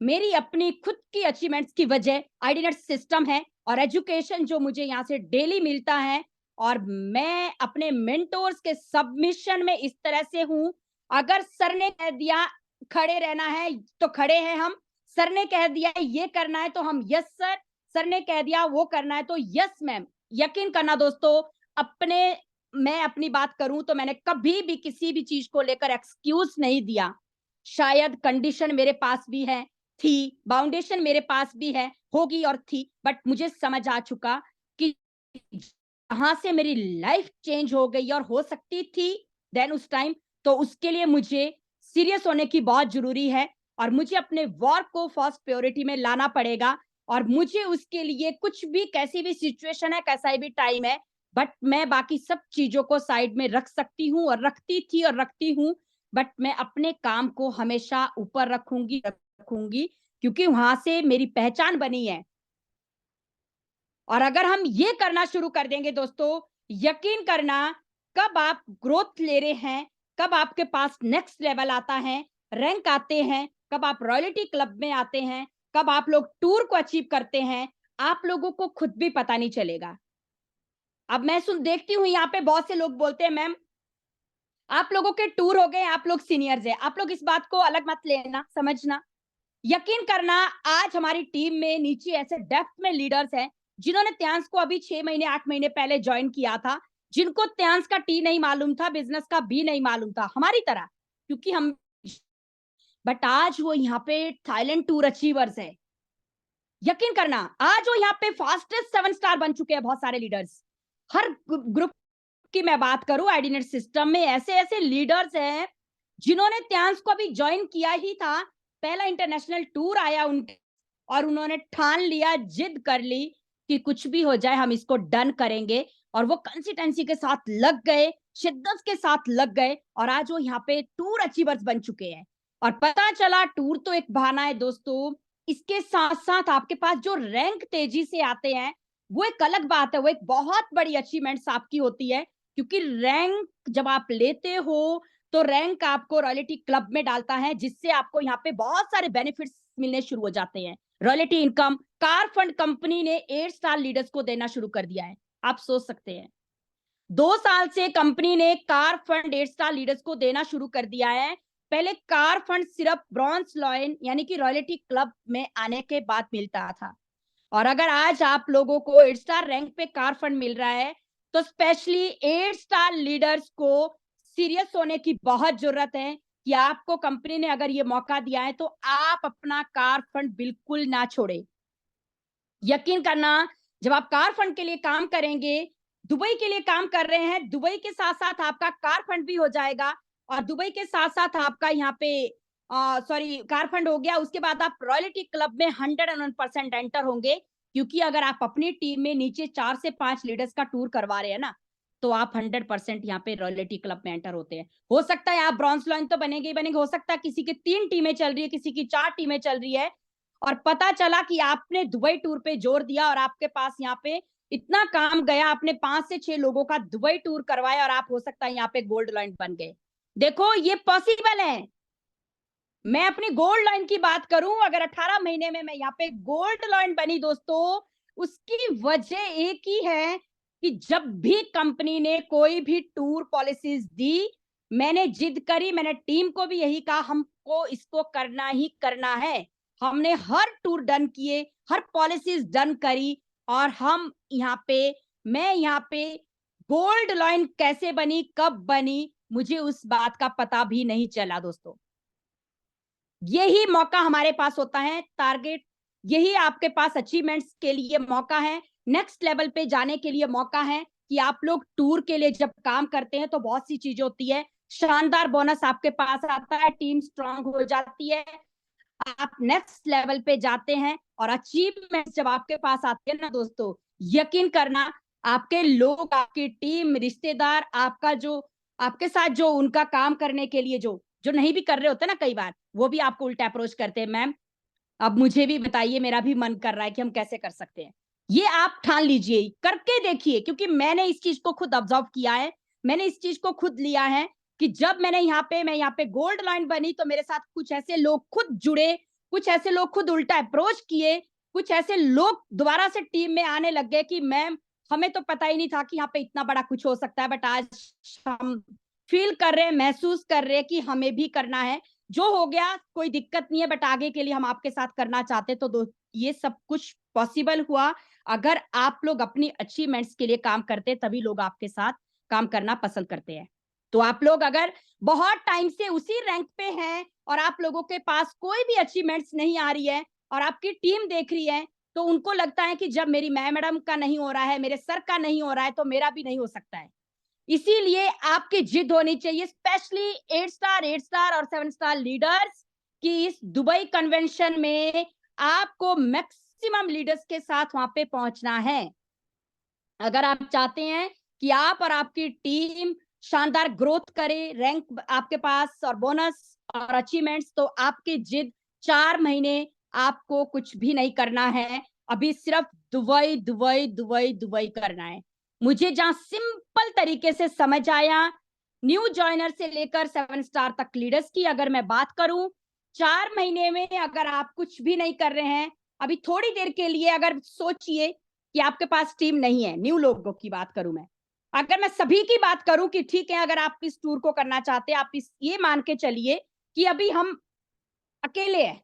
मेरी अपनी खुद की अचीवमेंट्स की वजह आईडीनेट सिस्टम है और एजुकेशन जो मुझे यहाँ से डेली मिलता है। और मैं अपने मेंटोर्स के सबमिशन में इस तरह से हूं, अगर सर ने कह दिया खड़े रहना है तो खड़े हैं हम, सर ने कह दिया ये करना है तो हम यस सर, सर ने कह दिया वो करना है तो यस मैम। यकीन करना दोस्तों, अपने मैं अपनी बात करूं तो मैंने कभी भी किसी भी चीज को लेकर एक्सक्यूज नहीं दिया। शायद कंडीशन मेरे पास भी है, थी, बाउंडेशन मेरे पास भी है, होगी और थी, बट मुझे समझ आ चुका कि जहां से मेरी लाइफ चेंज हो गई और हो सकती थी देन उस टाइम, तो उसके लिए मुझे सीरियस होने की बहुत जरूरी है और मुझे अपने वर्क को फर्स्ट प्रायोरिटी में लाना पड़ेगा। और मुझे उसके लिए कुछ भी, कैसी भी सिचुएशन है, कैसा भी टाइम है, बट मैं बाकी सब चीजों को साइड में रख सकती हूँ और रखती थी और रखती हूँ। बट मैं अपने काम को हमेशा ऊपर रखूंगी, क्योंकि वहां से मेरी पहचान बनी है। और अगर हम ये करना शुरू कर देंगे दोस्तों, यकीन करना, कब आप ग्रोथ ले रहे हैं, कब आपके पास नेक्स्ट लेवल आता है, रैंक आते हैं, कब आप रॉयल्टी क्लब में आते हैं, कब आप लोग टूर को अचीव करते हैं, आप लोगों को खुद भी पता नहीं चलेगा। अब मैं सुन देखती हूँ यहाँ पे बहुत से लोग बोलते हैं मैम आप लोगों के टूर हो गए, आप लोग सीनियर्स हैं, आप लोग इस बात को अलग मत लेना, समझना। यकीन करना, आज हमारी टीम में नीचे ऐसे डेप्थ में लीडर्स हैं जिन्होंने त्यांस को अभी 6 महीने 8 महीने पहले ज्वाइन किया था, जिनको त्यांस का टी नहीं मालूम था, बिजनेस का बी नहीं मालूम था, हमारी तरह। क्योंकि हम बट आज वो यहाँ पे थाईलैंड टूर अचीवर्स है। यकीन करना, आज वो यहाँ पे फास्टेस्ट 7 स्टार बन चुके हैं बहुत सारे लीडर्स। हर ग्रुप की मैं बात करूं, आईडीनेट सिस्टम में ऐसे ऐसे लीडर्स हैं जिन्होंने त्यांश को अभी ज्वाइन किया ही था, पहला इंटरनेशनल टूर आया उनके, और उन्होंने ठान लिया, जिद कर ली कि कुछ भी हो जाए हम इसको डन करेंगे, और वो कंसिस्टेंसी के साथ लग गए, शिद्दत के साथ लग गए, और आज वो यहाँ पे टूर अचीवर्स बन चुके हैं। और पता चला टूर तो एक बहाना है दोस्तों, इसके साथ साथ आपके पास जो रैंक तेजी से आते हैं वो एक अलग बात है, वो एक बहुत बड़ी अचीवमेंट्स आपकी होती है, क्योंकि रैंक जब आप लेते हो तो रैंक आपको रॉयल्टी क्लब में डालता है, जिससे आपको यहाँ पे बहुत सारे बेनिफिट्स मिलने शुरू हो जाते हैं। Royalty income car fund company ने 8 स्टार लीडर्स को देना शुरू कर दिया है। आप सोच सकते हैं 2 साल से कंपनी ने कार फंड 8 स्टार लीडर्स को देना शुरू कर दिया है। पहले कार फंड सिर्फ ब्रॉन्ज लॉयन यानी कि रॉयल्टी क्लब में आने के बाद मिलता था, और अगर आज आप लोगों को 8 स्टार रैंक पे कार फंड मिल रहा है तो स्पेशली 8 स्टार लीडर्स को सीरियस होने की बहुत जरूरत है कि आपको कंपनी ने अगर ये मौका दिया है तो आप अपना कार फंड बिल्कुल ना छोड़े। यकीन करना, जब आप कार फंड के लिए काम करेंगे, दुबई के लिए काम कर रहे हैं, दुबई के साथ साथ आपका कार फंड भी हो जाएगा, और दुबई के साथ साथ आपका यहाँ पे सॉरी कार फंड हो गया, उसके बाद आप रॉयल्टी क्लब में 101% एंटर होंगे, क्योंकि अगर आप अपनी टीम में नीचे 4 से 5 लीडर्स का टूर करवा रहे हैं ना, तो आप 100% यहाँ पे रॉयल्टी क्लब में एंटर होते हैं। हो सकता है आप ब्रॉन्ज लाइन तो बनेंगे ही बनेंगे, हो सकता है किसी की 3 टीमें चल रही है, किसी की 4 टीमें चल रही है, और पता चला कि आपने दुबई टूर पे जोर दिया और आपके पास यहाँ पे इतना काम गया, आपने 5 से 6 लोगों का दुबई टूर करवाया, और आप हो सकता है यहाँ पे गोल्ड लाइन बन गए। देखो ये पॉसिबल है। मैं अपनी गोल्ड लाइन की बात करूं, अगर 18 महीने में मैं यहाँ पे गोल्ड लाइन बनी दोस्तों, उसकी वजह एक ही है कि जब भी कंपनी ने कोई भी टूर पॉलिसीज दी, मैंने जिद करी, मैंने टीम को भी यही कहा, हमको इसको करना ही करना है। हमने हर टूर डन किए, हर पॉलिसीज डन करी, और हम यहाँ पे, मैं यहाँ पे गोल्ड लाइन कैसे बनी, कब बनी, मुझे उस बात का पता भी नहीं चला दोस्तों। यही मौका हमारे पास होता है, टारगेट, यही आपके पास अचीवमेंट्स के लिए मौका है, नेक्स्ट लेवल पे जाने के लिए मौका है कि आप लोग टूर के लिए जब काम करते हैं तो बहुत सी चीजें होती है, शानदार बोनस आपके पास आता है, टीम स्ट्रांग हो जाती है, आप नेक्स्ट लेवल पे जाते हैं, और अचीवमेंट जब आपके पास आते हैं ना दोस्तों, यकीन करना, आपके लोग, आपकी टीम, रिश्तेदार, आपका जो आपके साथ जो उनका काम करने के लिए जो जो नहीं भी कर रहे होते ना, कई बार वो भी आपको उल्टा अप्रोच करते हैं, मैम अब मुझे भी बताइए, मेरा भी मन कर रहा है कि हम कैसे कर सकते हैं। ये आप ठान लीजिए, करके देखिए, क्योंकि मैंने इस चीज को खुद ऑब्जर्व किया है, मैंने इस चीज को खुद लिया है कि जब मैंने मैं यहाँ पे गोल्ड लाइन बनी, तो मेरे साथ कुछ ऐसे लोग खुद जुड़े, कुछ ऐसे लोग खुद उल्टा अप्रोच किए, कुछ ऐसे लोग दोबारा से टीम में आने लग गए कि मैम हमें तो पता ही नहीं था कि यहाँ पे इतना बड़ा कुछ हो सकता है, बट आज हम फील कर रहे हैं, महसूस कर रहे हैं कि हमें भी करना है। जो हो गया कोई दिक्कत नहीं है, बट आगे के लिए हम आपके साथ करना चाहते, तो ये सब कुछ पॉसिबल हुआ अगर आप लोग अपनी अचीवमेंट्स के लिए काम करते, तभी लोग आपके साथ काम करना पसंद करते हैं। तो आप लोग अगर बहुत टाइम से उसी रैंक पे हैं और आप लोगों के पास कोई भी अचीवमेंट्स नहीं आ रही है और आपकी टीम देख रही है, तो उनको लगता है कि जब मेरी मैडम का नहीं हो रहा है, मेरे सर का नहीं हो रहा है, तो मेरा भी नहीं हो सकता है। इसीलिए आपकी जिद होनी चाहिए, स्पेशली 8 स्टार और 7 स्टार लीडर्स की इस दुबई कन्वेंशन में आपको मैक्सिमम लीडर्स के साथ वहां पे पहुंचना है। अगर आप चाहते हैं कि आप और आपकी टीम शानदार ग्रोथ करे, रैंक आपके पास और बोनस और अचीवमेंट्स, तो आपकी जिद 4 महीने आपको कुछ भी नहीं करना है, अभी सिर्फ दुबई दुबई दुबई दुबई करना है। मुझे जहां सिंपल तरीके से समझ आया, न्यू जॉइनर से लेकर 7 स्टार तक लीडर्स की अगर मैं बात करूं, 4 महीने में अगर आप कुछ भी नहीं कर रहे हैं, अभी थोड़ी देर के लिए अगर सोचिए कि आपके पास टीम नहीं है, न्यू लोगों की बात करूं मैं, अगर मैं सभी की बात करूं कि ठीक है, अगर आप इस टूर को करना चाहते हैं, आप इस ये मान के चलिए कि अभी हम अकेले हैं,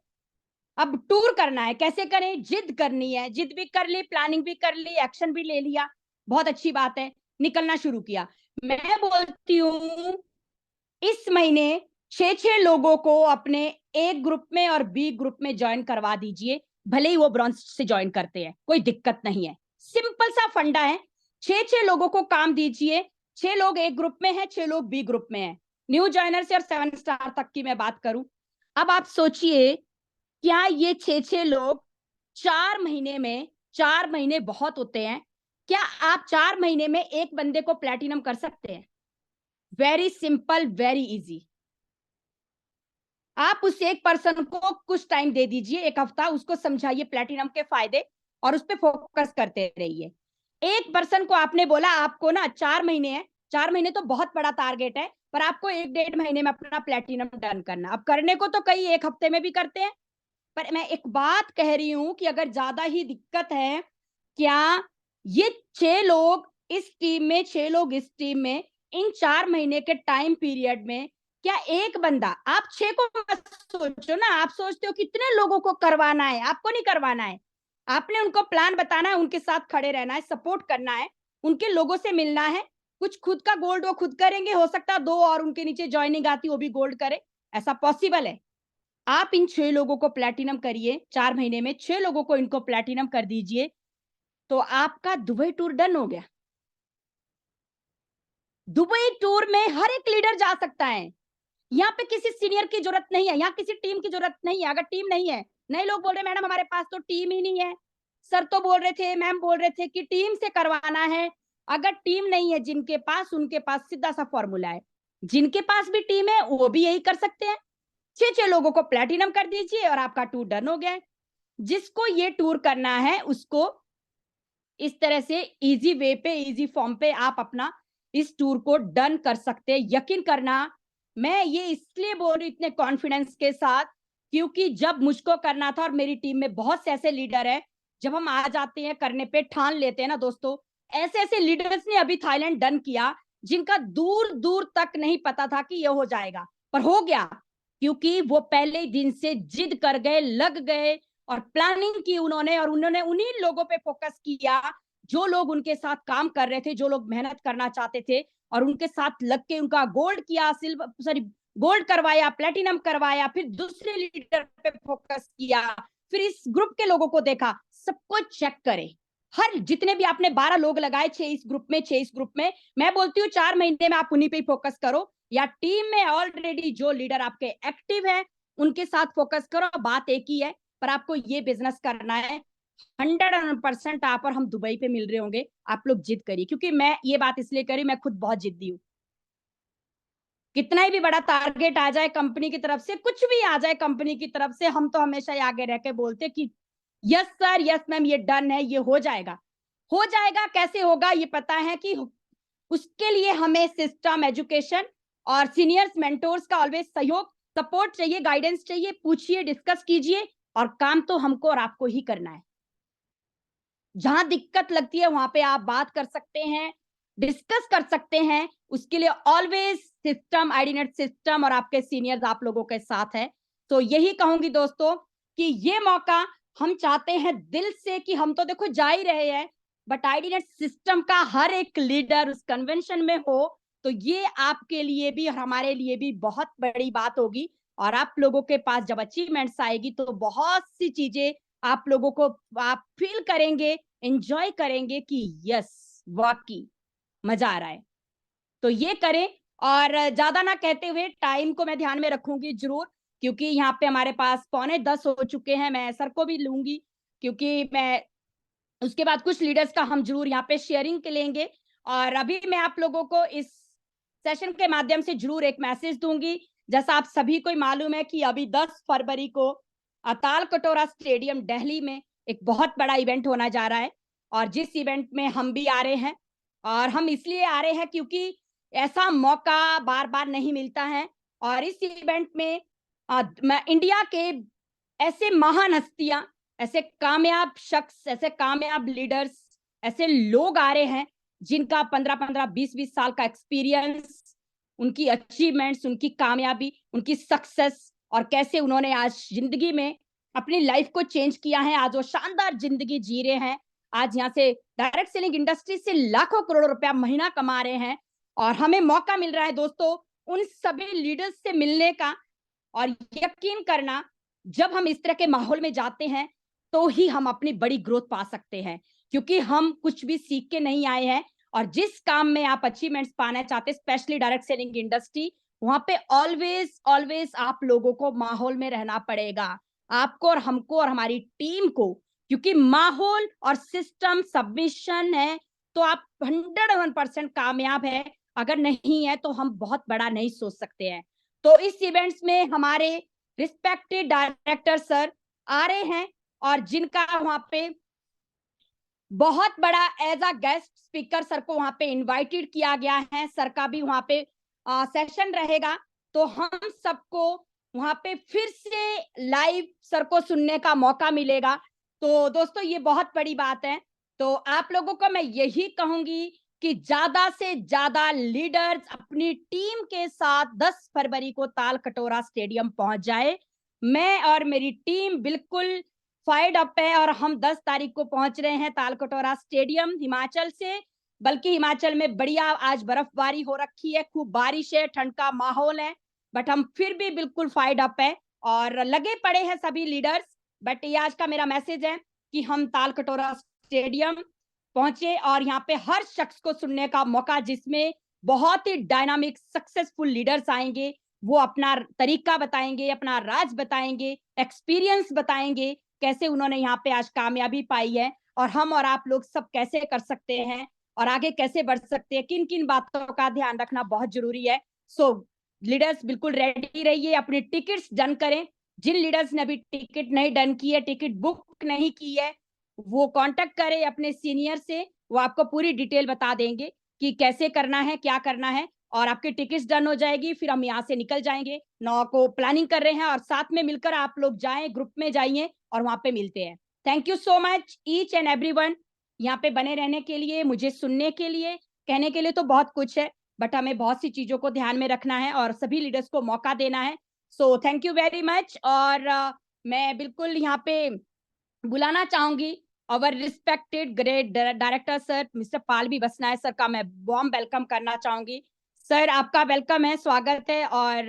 अब टूर करना है, कैसे करें, जिद करनी है, जिद भी कर ली, प्लानिंग भी कर ली, एक्शन भी ले लिया, बहुत अच्छी बात है, निकलना शुरू किया। मैं बोलती हूं इस महीने 6 लोगों को अपने ए ग्रुप में और बी ग्रुप में ज्वाइन करवा दीजिए, भले ही वो ब्रॉन्ज से ज्वाइन करते हैं, कोई दिक्कत नहीं है। सिंपल सा फंडा है। 6 लोगों को काम दीजिए, 6 लोग ए ग्रुप में हैं, 6 लोग बी ग्रुप में हैं। न्यू ज्वाइनर से और 7 स्टार तक की मैं बात करूं, अब आप सोचिए, क्या ये 6 लोग 4 महीने में, 4 महीने बहुत होते हैं, क्या आप 4 महीने में एक बंदे को प्लेटिनम कर सकते हैं? Very simple, very easy. आप उस एक पर्सन को कुछ टाइम दे दीजिए, एक हफ्ता, उसको समझाइए प्लेटिनम के फायदे और उस पर फोकस करते रहिए। एक पर्सन को आपने बोला आपको ना 4 महीने है, 4 महीने तो बहुत बड़ा टारगेट है, पर आपको 1-1.5 महीने में अपना प्लेटिनम डन करना। अब करने को तो कई एक हफ्ते में भी करते हैं, पर मैं एक बात कह रही हूं कि अगर ज्यादा ही दिक्कत है, क्या ये 6 लोग इस टीम में, 6 लोग इस टीम में, इन 4 महीने के टाइम पीरियड में, क्या एक बंदा, आप 6 को मत सोचो ना, आप सोचते हो कितने लोगों को करवाना है, आपको नहीं करवाना है। आपने उनको प्लान बताना है, उनके साथ खड़े रहना है, सपोर्ट करना है, उनके लोगों से मिलना है, कुछ खुद का गोल्ड वो खुद करेंगे, हो सकता है 2 और उनके नीचे ज्वाइनिंग आती वो भी गोल्ड करे, ऐसा पॉसिबल है। आप इन 6 लोगों को प्लैटिनम करिए, 4 महीने में 6 लोगों को इनको प्लैटिनम कर दीजिए, तो आपका दुबई टूर डन हो गया। दुबई टूर में हर एक लीडर जा सकता है। यहाँ पे किसी सीनियर की जरूरत नहीं है, यहाँ किसी टीम की जरूरत नहीं है। अगर टीम नहीं है, नए लोग बोल रहे मैडम हमारे पास तो टीम ही नहीं है, सर तो बोल रहे थे, मैम बोल रहे थे कि टीम से करवाना है। अगर टीम नहीं है जिनके पास, उनके पास सीधा सा फॉर्मूला है, जिनके पास भी टीम है वो भी यही कर सकते हैं। 6 लोगों को प्लैटिनम कर दीजिए और आपका टूर डन हो गया है। जिसको ये टूर करना है उसको इस तरह से इजी वे पे, इजी फॉर्म पे आप अपना इस टूर को डन कर सकते हैं। यकीन करना, मैं ये इसलिए बोल रही इतने कॉन्फिडेंस के साथ, क्योंकि जब मुझको करना था और मेरी टीम में बहुत से ऐसे लीडर हैं, जब हम आ जाते हैं करने पे, ठान लेते हैं ना दोस्तों, ऐसे ऐसे लीडर्स ने अभी थाईलैंड डन किया जिनका दूर दूर तक नहीं पता था कि ये हो जाएगा, पर हो गया, क्योंकि वो पहले दिन से जिद कर गए, लग गए और प्लानिंग की उन्होंने, और उन्होंने उन्हीं लोगों पे फोकस किया जो लोग उनके साथ काम कर रहे थे, जो लोग मेहनत करना चाहते थे, और उनके साथ लग के उनका गोल्ड किया, सिल्वर, सॉरी, गोल्ड करवाया, प्लेटिनम करवाया, फिर दूसरे लीडर पे फोकस किया, फिर इस ग्रुप के लोगों को देखा। सबको चेक करे, हर जितने भी आपने 12 लोग लगाए, 6 इस ग्रुप में, 6 इस ग्रुप में, मैं बोलती हूँ 4 महीने में आप उन्हीं पे फोकस करो, या टीम में ऑलरेडी जो लीडर आपके एक्टिव है उनके साथ फोकस करो। बात एक ही है, पर आपको ये बिजनेस करना है। 100% आप और हम दुबई पे मिल रहे होंगे, आप लोग जिद करिए, क्योंकि मैं ये बात इसलिए करी, मैं खुद बहुत जिद्दी हूँ। कितना ही भी बड़ा टारगेट आ जाए कंपनी की तरफ से, कुछ भी आ जाए कंपनी की तरफ से, हम तो हमेशा ही आगे रह के बोलते कि यस सर, यस मैम, ये डन है, ये हो जाएगा। हो जाएगा कैसे होगा ये पता है कि उसके लिए हमें सिस्टम, एजुकेशन और सीनियर्स, मेंटोर्स का ऑलवेज सहयोग, सपोर्ट चाहिए, गाइडेंस चाहिए। पूछिए, डिस्कस कीजिए, और काम तो हमको और आपको ही करना है। जहां दिक्कत लगती है वहां पे आप बात कर सकते हैं, डिस्कस कर सकते हैं, उसके लिए ऑलवेज सिस्टम, आईडीनेट सिस्टम और आपके सीनियर्स आप लोगों के साथ है। तो यही कहूंगी दोस्तों कि ये मौका हम चाहते हैं दिल से कि हम तो देखो जा ही रहे हैं, बट आईडीनेट सिस्टम का हर एक लीडर उस कन्वेंशन में हो, तो ये आपके लिए भी और हमारे लिए भी बहुत बड़ी बात होगी। और आप लोगों के पास जब अचीवमेंट्स आएगी तो बहुत सी चीजें आप लोगों को आप फील करेंगे, एंजॉय करेंगे कि यस, वाकई मजा आ रहा है। तो ये करें, और ज्यादा ना कहते हुए टाइम को मैं ध्यान में रखूंगी जरूर, क्योंकि यहाँ पे हमारे पास 9:45 हो चुके हैं। मैं सर को भी लूंगी, क्योंकि मैं उसके बाद कुछ लीडर्स का हम जरूर यहाँ पे शेयरिंग के लेंगे। और अभी मैं आप लोगों को इस सेशन के माध्यम से जरूर एक मैसेज दूंगी। जैसा आप सभी को मालूम है कि अभी 10 फरवरी को अताल कटोरा स्टेडियम दिल्ली में एक बहुत बड़ा इवेंट होना जा रहा है, और जिस इवेंट में हम भी आ रहे हैं, और हम इसलिए आ रहे हैं क्योंकि ऐसा मौका बार बार नहीं मिलता है। और इस इवेंट में इंडिया के ऐसे महान हस्तियां, ऐसे कामयाब शख्स, ऐसे कामयाब लीडर्स, ऐसे लोग आ रहे हैं जिनका 15-15, 20-20 साल का एक्सपीरियंस, उनकी अचीवमेंट्स, उनकी कामयाबी, उनकी सक्सेस, और कैसे उन्होंने आज जिंदगी में अपनी लाइफ को चेंज किया है, आज वो शानदार जिंदगी जी रहे हैं, आज यहाँ से डायरेक्ट सेलिंग इंडस्ट्री से लाखों करोड़ों रुपया महीना कमा रहे हैं। और हमें मौका मिल रहा है दोस्तों उन सभी लीडर्स से मिलने का और यकीन करना, जब हम इस तरह के माहौल में जाते हैं, तो ही हम अपनी बड़ी ग्रोथ पा सकते हैं। क्योंकि हम कुछ भी सीख के नहीं आए हैं और जिस काम में आप अचीवमेंट्स पाना चाहते हैं, स्पेशली डायरेक्ट सेलिंग इंडस्ट्री, वहाँ पे ऑलवेज़ ऑलवेज़ आप लोगों को माहौल में रहना पड़ेगा। आपको और हमको और हमारी टीम को, क्योंकि माहौल और सिस्टम सबमिशन है, तो आप 101% कामयाब हैं। अगर नहीं है, तो हम बहुत बड़ा नहीं सोच सकते हैं। तो इस इवेंट्स में हमारे रिस्पेक्टेड डायरेक्टर सर आ रहे हैं और जिनका वहाँ पे बहुत बड़ा as a guest speaker sir को वहाँ पे इनवाइटेड किया गया है। सर का भी वहाँ पे सेशन रहेगा, तो हम सबको वहाँ पे फिर से लाइव सर को सुनने का मौका मिलेगा। तो दोस्तों, ये बहुत बड़ी बात है। तो आप लोगों को मैं यही कहूंगी कि ज्यादा से ज्यादा लीडर्स अपनी टीम के साथ 10 फरवरी को ताल कटोरा स्टेडियम पहुंच जाए। मैं और मेरी टीम बिल्कुल फायर्ड अप है और हम 10 तारीख को पहुंच रहे हैं तालकटोरा स्टेडियम हिमाचल से। बल्कि हिमाचल में बढ़िया आज बर्फबारी हो रखी है, खूब बारिश है, ठंड का माहौल है, बट हम फिर भी बिल्कुल फायर्ड अप है और लगे पड़े हैं सभी लीडर्स। बट ये आज का मेरा मैसेज है कि हम तालकटोरा स्टेडियम पहुंचे और यहाँ पे हर शख्स को सुनने का मौका, जिसमें बहुत ही डायनामिक सक्सेसफुल लीडर्स आएंगे। वो अपना तरीका बताएंगे, अपना राज बताएंगे, एक्सपीरियंस बताएंगे, कैसे उन्होंने यहाँ पे आज कामयाबी पाई है और हम और आप लोग सब कैसे कर सकते हैं और आगे कैसे बढ़ सकते हैं, किन किन बातों का ध्यान रखना बहुत जरूरी है। सो लीडर्स बिल्कुल रेडी रहिए, अपनी टिकट्स डन करें। जिन लीडर्स ने अभी टिकट नहीं डन की है, टिकट बुक नहीं की है, वो कांटेक्ट करें अपने सीनियर से। वो आपको पूरी डिटेल बता देंगे कि कैसे करना है, क्या करना है, और आपकी टिकट्स डन हो जाएगी। फिर हम यहाँ से निकल जाएंगे। 9 को प्लानिंग कर रहे हैं और साथ में मिलकर आप लोग जाएं, ग्रुप में जाइए और वहां पे मिलते हैं। Thank you so much each and everyone, यहाँ पे बने रहने के लिए, मुझे सुनने के लिए। कहने के लिए तो बहुत कुछ है, बट हमें बहुत सी चीजों को ध्यान में रखना है और सभी लीडर्स को मौका देना है। So thank you very much. और मैं बिल्कुल यहाँ पे बुलाना चाहूंगी our respected great director sir mister Pal भी बसना है, सर का मैं वार्म वेलकम करना चाहूंगी। सर, आपका वेलकम है, स्वागत है। और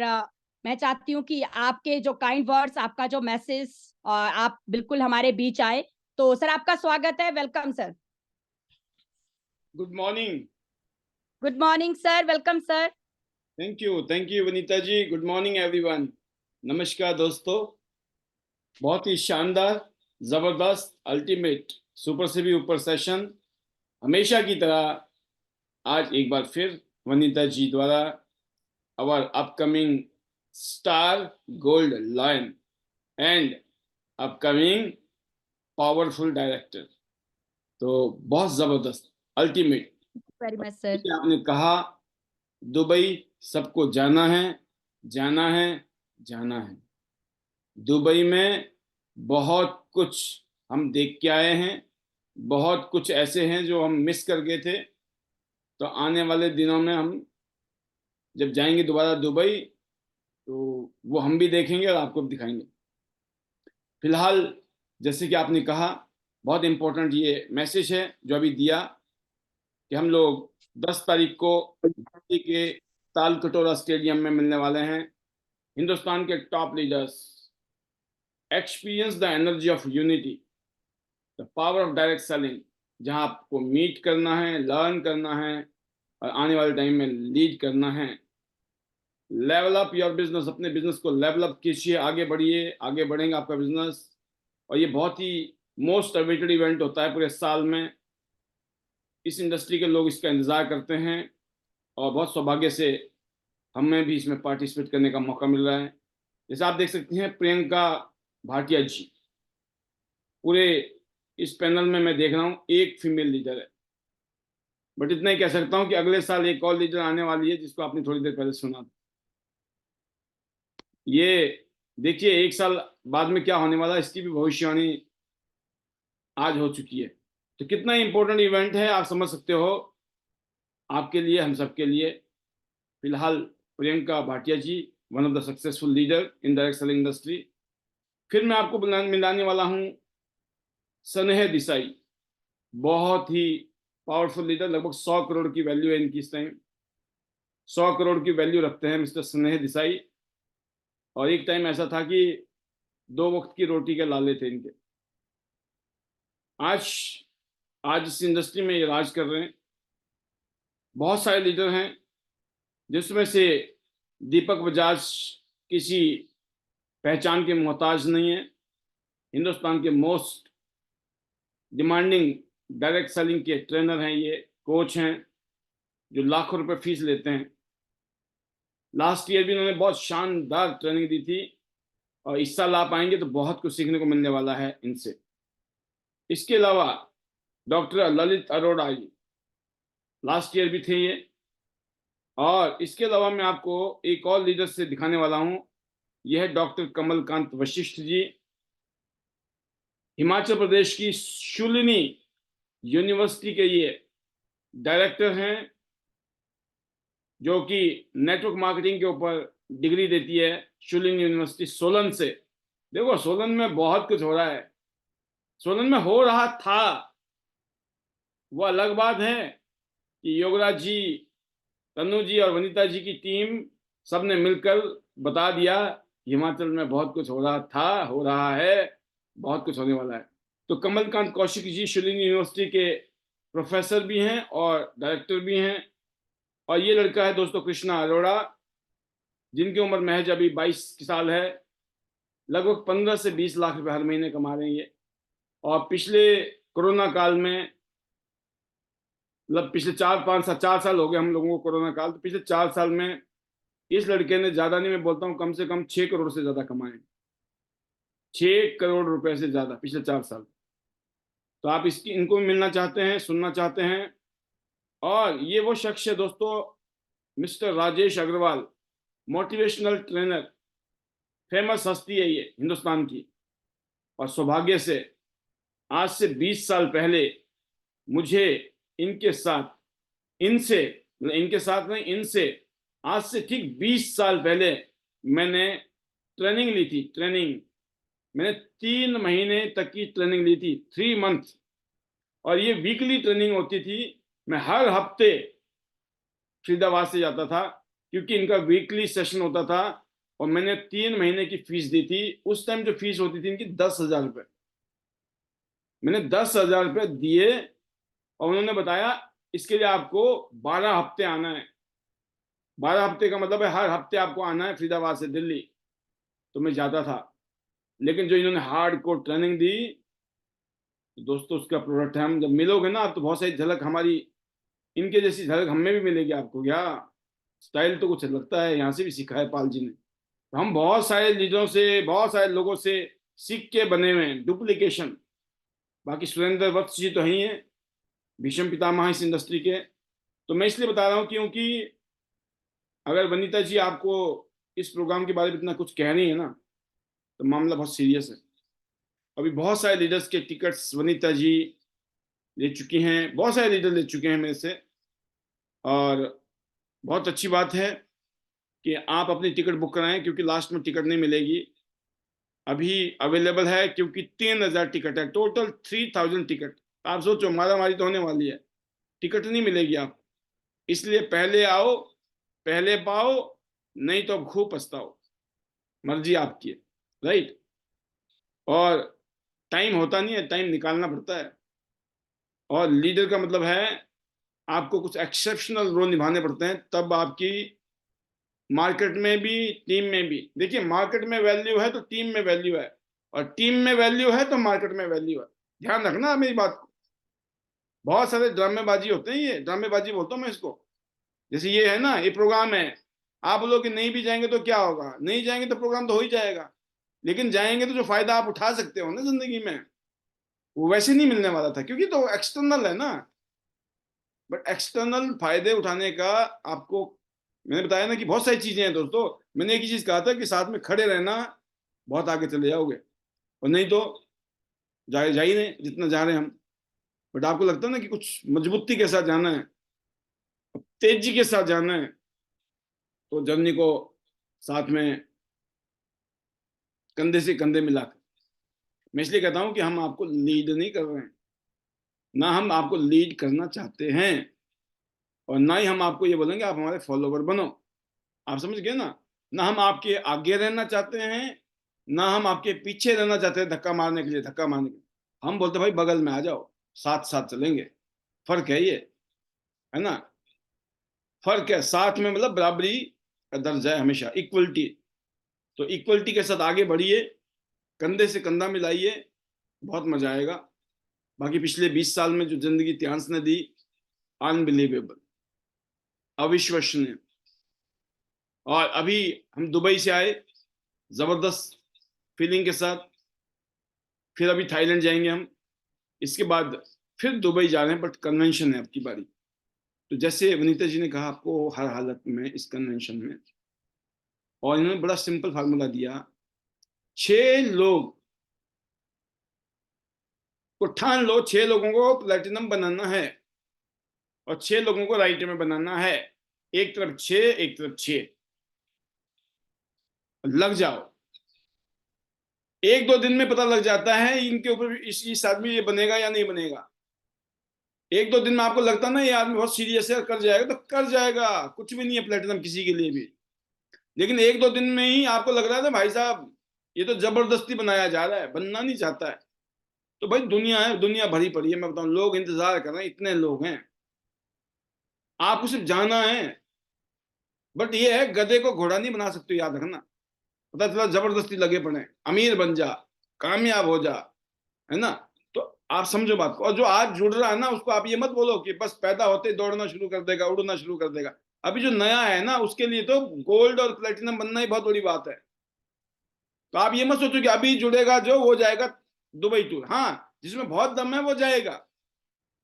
मैं चाहती हूँ कि आपके जो काइंड वर्ड्स, आपका जो मैसेज, आप बिल्कुल हमारे बीच आए। तो सर, आपका स्वागत है, welcome sir. Good morning. Good morning sir, welcome sir. Thank you Vanita ji. Good morning everyone. नमस्कार दोस्तों। बहुत ही शानदार, जबरदस्त, अल्टीमेट, सुपर से भी ऊपर सेशन हमेशा की तरह आज एक बार फिर वनीता जी द्वारा our upcoming star gold lion and upcoming powerful director. तो बहुत जबरदस्त, अल्टीमेट। Very much sir. आपने कहा दुबई सबको जाना है, जाना है, जाना है। दुबई में बहुत कुछ हम देख के आए हैं, बहुत कुछ ऐसे हैं जो हम मिस कर गए थे। तो आने वाले दिनों में हम जब जाएंगे दोबारा दुबई, तो वो हम भी देखेंगे और आपको भी दिखाएंगे। फिलहाल जैसे कि आपने कहा, बहुत इम्पोर्टेंट ये मैसेज है जो अभी दिया कि हम लोग 10 तारीख को दिल्ली के ताल कटोरा स्टेडियम में मिलने वाले हैं। हिंदुस्तान के top leaders, experience the energy of unity, the power of direct selling, जहां आपको मीट करना है, लर्न करना है और आने वाले टाइम में लीड करना है। लेवल अप योर बिजनेस, अपने बिजनेस को लेवल अप कीजिए, आगे बढ़िए, आगे बढ़ेंगे आपका बिजनेस। और ये बहुत ही मोस्ट अवेटेड इवेंट होता है पूरे साल में। इस इंडस्ट्री के लोग इसका इंतजार करते हैं और बहुत सौभाग्य से हमें भी इसमें पार्टिसिपेट करने का मौका मिल रहा है। जैसे आप देख सकते हैं, प्रियंका भाटिया जी, पूरे इस पैनल में मैं देख रहा हूँ एक फीमेल लीडर है। बट इतना ही कह सकता हूँ कि अगले साल एक और लीडर आने वाली है, जिसको आपने थोड़ी देर पहले सुना था। ये देखिए, एक साल बाद में क्या होने वाला है, इसकी भी भविष्यवाणी आज हो चुकी है। तो कितना इंपॉर्टेंट इवेंट है, आप समझ सकते हो, आपके लिए, हम सबके लिए। फिलहाल Priyanka Bhatia ji, one of the successful leader in direct selling industry. फिर मैं आपको मिलाने वाला हूँ सनेह देसाई, बहुत ही पावरफुल लीडर, लगभग 100 करोड़ की वैल्यू है इनकी इस टाइम। 100 करोड़ की वैल्यू रखते हैं मिस्टर स्नेह देसाई। और एक टाइम ऐसा था कि 2 वक्त की रोटी के लाले थे इनके। आज आज इस इंडस्ट्री में ये राज कर रहे हैं। बहुत सारे लीडर हैं जिसमें से दीपक बजाज किसी पहचान के मोहताज नहीं है। हिंदुस्तान के मोस्ट डिमांडिंग डायरेक्ट सेलिंग के ट्रेनर हैं, ये कोच हैं जो लाखों रुपए फीस लेते हैं। लास्ट ईयर भी इन्होंने बहुत शानदार ट्रेनिंग दी थी और इस साल आप आएंगे तो बहुत कुछ सीखने को मिलने वाला है इनसे। इसके अलावा डॉक्टर ललित अरोड़ा जी लास्ट ईयर भी थे ये। और इसके अलावा मैं आपको एक और लीडर से दिखाने वाला हूं, यह है डॉक्टर कमलकांत वशिष्ठ जी। हिमाचल प्रदेश की शूलिनी यूनिवर्सिटी के ये डायरेक्टर हैं, जो कि नेटवर्क मार्केटिंग के ऊपर डिग्री देती है शूलिनी यूनिवर्सिटी सोलन से। देखो सोलन में बहुत कुछ हो रहा है, सोलन में हो रहा था। वो अलग बात है कि योगराज जी, तनु जी और वनीता जी की टीम सबने मिलकर बता दिया हिमाचल में बहुत कुछ हो रहा था, हो रहा है, बहुत कुछ होने वाला है। तो कमलकांत कौशिक जी शूलिनी यूनिवर्सिटी के प्रोफेसर भी हैं और डायरेक्टर भी हैं। और ये लड़का है दोस्तों कृष्णा अरोड़ा, जिनकी उम्र महज अभी 22 साल है। लगभग 15 से 20 लाख रुपए हर महीने कमा रहे हैं ये। और पिछले कोरोना काल में, मतलब पिछले 4 साल हो गए हम लोगों को कोरोना काल, तो पिछले 4 साल में इस लड़के ने, ज्यादा नहीं मैं बोलता हूँ, कम से कम 6 करोड़ से ज्यादा कमाए। 6 करोड़ रुपए से ज्यादा पिछले 4 साल। तो आप इसकी इनको मिलना चाहते हैं, सुनना चाहते हैं। और ये वो शख्स है दोस्तों, mister Rajesh Agarwal, motivational trainer, famous हस्ती है ये हिंदुस्तान की। और सौभाग्य से आज से 20 साल पहले मुझे इनके साथ, इनसे, मतलब इनके साथ नहीं, इनसे आज से ठीक 20 साल पहले मैंने ट्रेनिंग ली थी। मैंने 3 महीने तक की ट्रेनिंग ली थी, 3 मंथ। और ये वीकली ट्रेनिंग होती थी। मैं हर हफ्ते फरीदाबाद से जाता था क्योंकि इनका वीकली सेशन होता था। और मैंने 3 महीने की फीस दी थी। उस टाइम जो फीस होती थी इनकी 10,000 रुपये। मैंने 10,000 रुपये दिए और उन्होंने बताया इसके लिए आपको 12 हफ्ते आना है। 12 हफ्ते का मतलब है हर हफ्ते आपको आना है फरीदाबाद से दिल्ली। तो मैं जाता था। लेकिन जो इन्होंने हार्ड कोर ट्रेनिंग दी, तो दोस्तों उसका प्रोडक्ट है। हम जब मिलोगे ना आप, तो बहुत सारी झलक हमारी, इनके जैसी झलक हमें भी मिलेगी आपको। क्या स्टाइल तो कुछ लगता है, यहाँ से भी सीखा है पाल जी ने। तो हम बहुत सारे लीडरों से, बहुत सारे लोगों से सीख के बने हुए हैं, डुप्लीकेशन। बाकी सुरेंद्र वत्स जी तो ही हैं, भीष्म पितामह इस इंडस्ट्री के। तो मैं इसलिए बता रहा हूँ क्योंकि अगर वनीता जी आपको इस प्रोग्राम के बारे में इतना कुछ कह रही है ना, तो मामला बहुत सीरियस है। अभी बहुत सारे लीडर्स के टिकट्स वनीता जी ले चुकी हैं, बहुत सारे लीडर ले चुके हैं मेरे से। और बहुत अच्छी बात है कि आप अपनी टिकट बुक कराएं, क्योंकि लास्ट में टिकट नहीं मिलेगी। अभी अवेलेबल है क्योंकि 3,000 टिकट है, टोटल 3,000 टिकट। आप सोचो मारा मारी तो होने वाली है, टिकट नहीं मिलेगी आपको। इसलिए पहले आओ, पहले पाओ, नहीं तो खूब पछताओ। मर्जी आपकी है, राइट। और टाइम होता नहीं है, टाइम निकालना पड़ता है। और लीडर का मतलब है आपको कुछ एक्सेप्शनल रोल निभाने पड़ते हैं, तब आपकी मार्केट में भी, टीम में भी। देखिए मार्केट में वैल्यू है तो टीम में वैल्यू है, और टीम में वैल्यू है तो मार्केट में वैल्यू है। ध्यान रखना मेरी बात को। बहुत सारे ड्रामेबाजी होते हैं, ये ड्रामेबाजी बोलता हूँ मैं इसको। जैसे ये है ना, ये प्रोग्राम है, आप लोग नहीं भी जाएंगे तो क्या होगा, नहीं जाएंगे तो प्रोग्राम तो हो ही जाएगा। लेकिन जाएंगे तो जो फायदा आप उठा सकते हो ना जिंदगी में, वो वैसे नहीं मिलने वाला था, क्योंकि तो एक्सटर्नल है ना। बट एक्सटर्नल फायदे उठाने का आपको, मैंने बताया ना कि बहुत सारी चीजें हैं दोस्तों। मैंने एक ही चीज कहा था कि साथ में खड़े रहना, बहुत आगे चले जाओगे। और नहीं तो जा ही नहीं जितना जा रहे हैं हम। बट आपको लगता है ना कि कुछ मजबूती के साथ जाना है, तेजी के साथ जाना है, तो जर्नी को साथ में कंधे से कंधे मिलाकर। मैं इसलिए कहता हूं कि हम आपको लीड नहीं कर रहे हैं, ना हम आपको लीड करना चाहते हैं। और ना ही हम आपको ये बोलेंगे आप हमारे फॉलोवर बनो। आप समझ गए ना? ना हम आपके आगे रहना चाहते हैं, ना हम आपके पीछे रहना चाहते हैं धक्का मारने के लिए, धक्का मारने के लिए। हम बोलते भाई बगल में आ जाओ, साथ साथ चलेंगे। फर्क है ये, है ना? फर्क है, साथ में मतलब बराबरी का दर्जा है हमेशा, इक्वलिटी। तो इक्वलिटी के साथ आगे बढ़िए, कंधे से कंधा मिलाइए, बहुत मजा आएगा। बाकी पिछले 20 साल में जो जिंदगी त्यांस ने दी, अनबिलीवेबल, अविश्वसनीय। और अभी हम दुबई से आए जबरदस्त फीलिंग के साथ, फिर अभी थाईलैंड जाएंगे हम, इसके बाद फिर दुबई जा रहे हैं, बट कन्वेंशन है अब की बारी। तो जैसे वनीता जी ने कहा, आपको हर हालत में इस कन्वेंशन में, और इन्होंने बड़ा सिंपल फार्मूला दिया, 6 लोग को ठान लो, 6 लोगों को प्लेटिनम बनाना है और 6 लोगों को राइट में बनाना है। एक तरफ 6, एक तरफ 6, लग जाओ। 1-2 दिन में पता लग जाता है इनके ऊपर इस आदमी ये बनेगा या नहीं बनेगा। 1-2 दिन में आपको लगता ना ये आदमी बहुत सीरियस है, कर जाएगा, तो कर जाएगा, कुछ भी नहीं है प्लेटिनम किसी के लिए भी। लेकिन 1-2 दिन में ही आपको लग रहा है ना भाई साहब ये तो जबरदस्ती बनाया जा रहा है, बनना नहीं चाहता है। तो भाई दुनिया है, दुनिया भरी पड़ी है, मैं बताऊं, लोग इंतजार कर रहे हैं, इतने लोग हैं, आपको सिर्फ जाना है। बट ये है, गधे को घोड़ा नहीं बना सकते, याद रखना। पता चला जबरदस्ती लगे पड़े, अमीर बन जा, कामयाब हो जा, है ना? तो आप समझो बात को। और जो आज जुड़ रहा है ना, उसको आप ये मत बोलो कि बस पैदा होते दौड़ना शुरू कर देगा, उड़ना शुरू कर देगा। अभी जो नया है ना, उसके लिए तो गोल्ड और प्लेटिनम बनना ही बहुत बड़ी बात है। तो आप ये मत सोचो कि अभी जुड़ेगा जो वो जाएगा दुबई टूर। हाँ, जिसमें बहुत दम है वो जाएगा।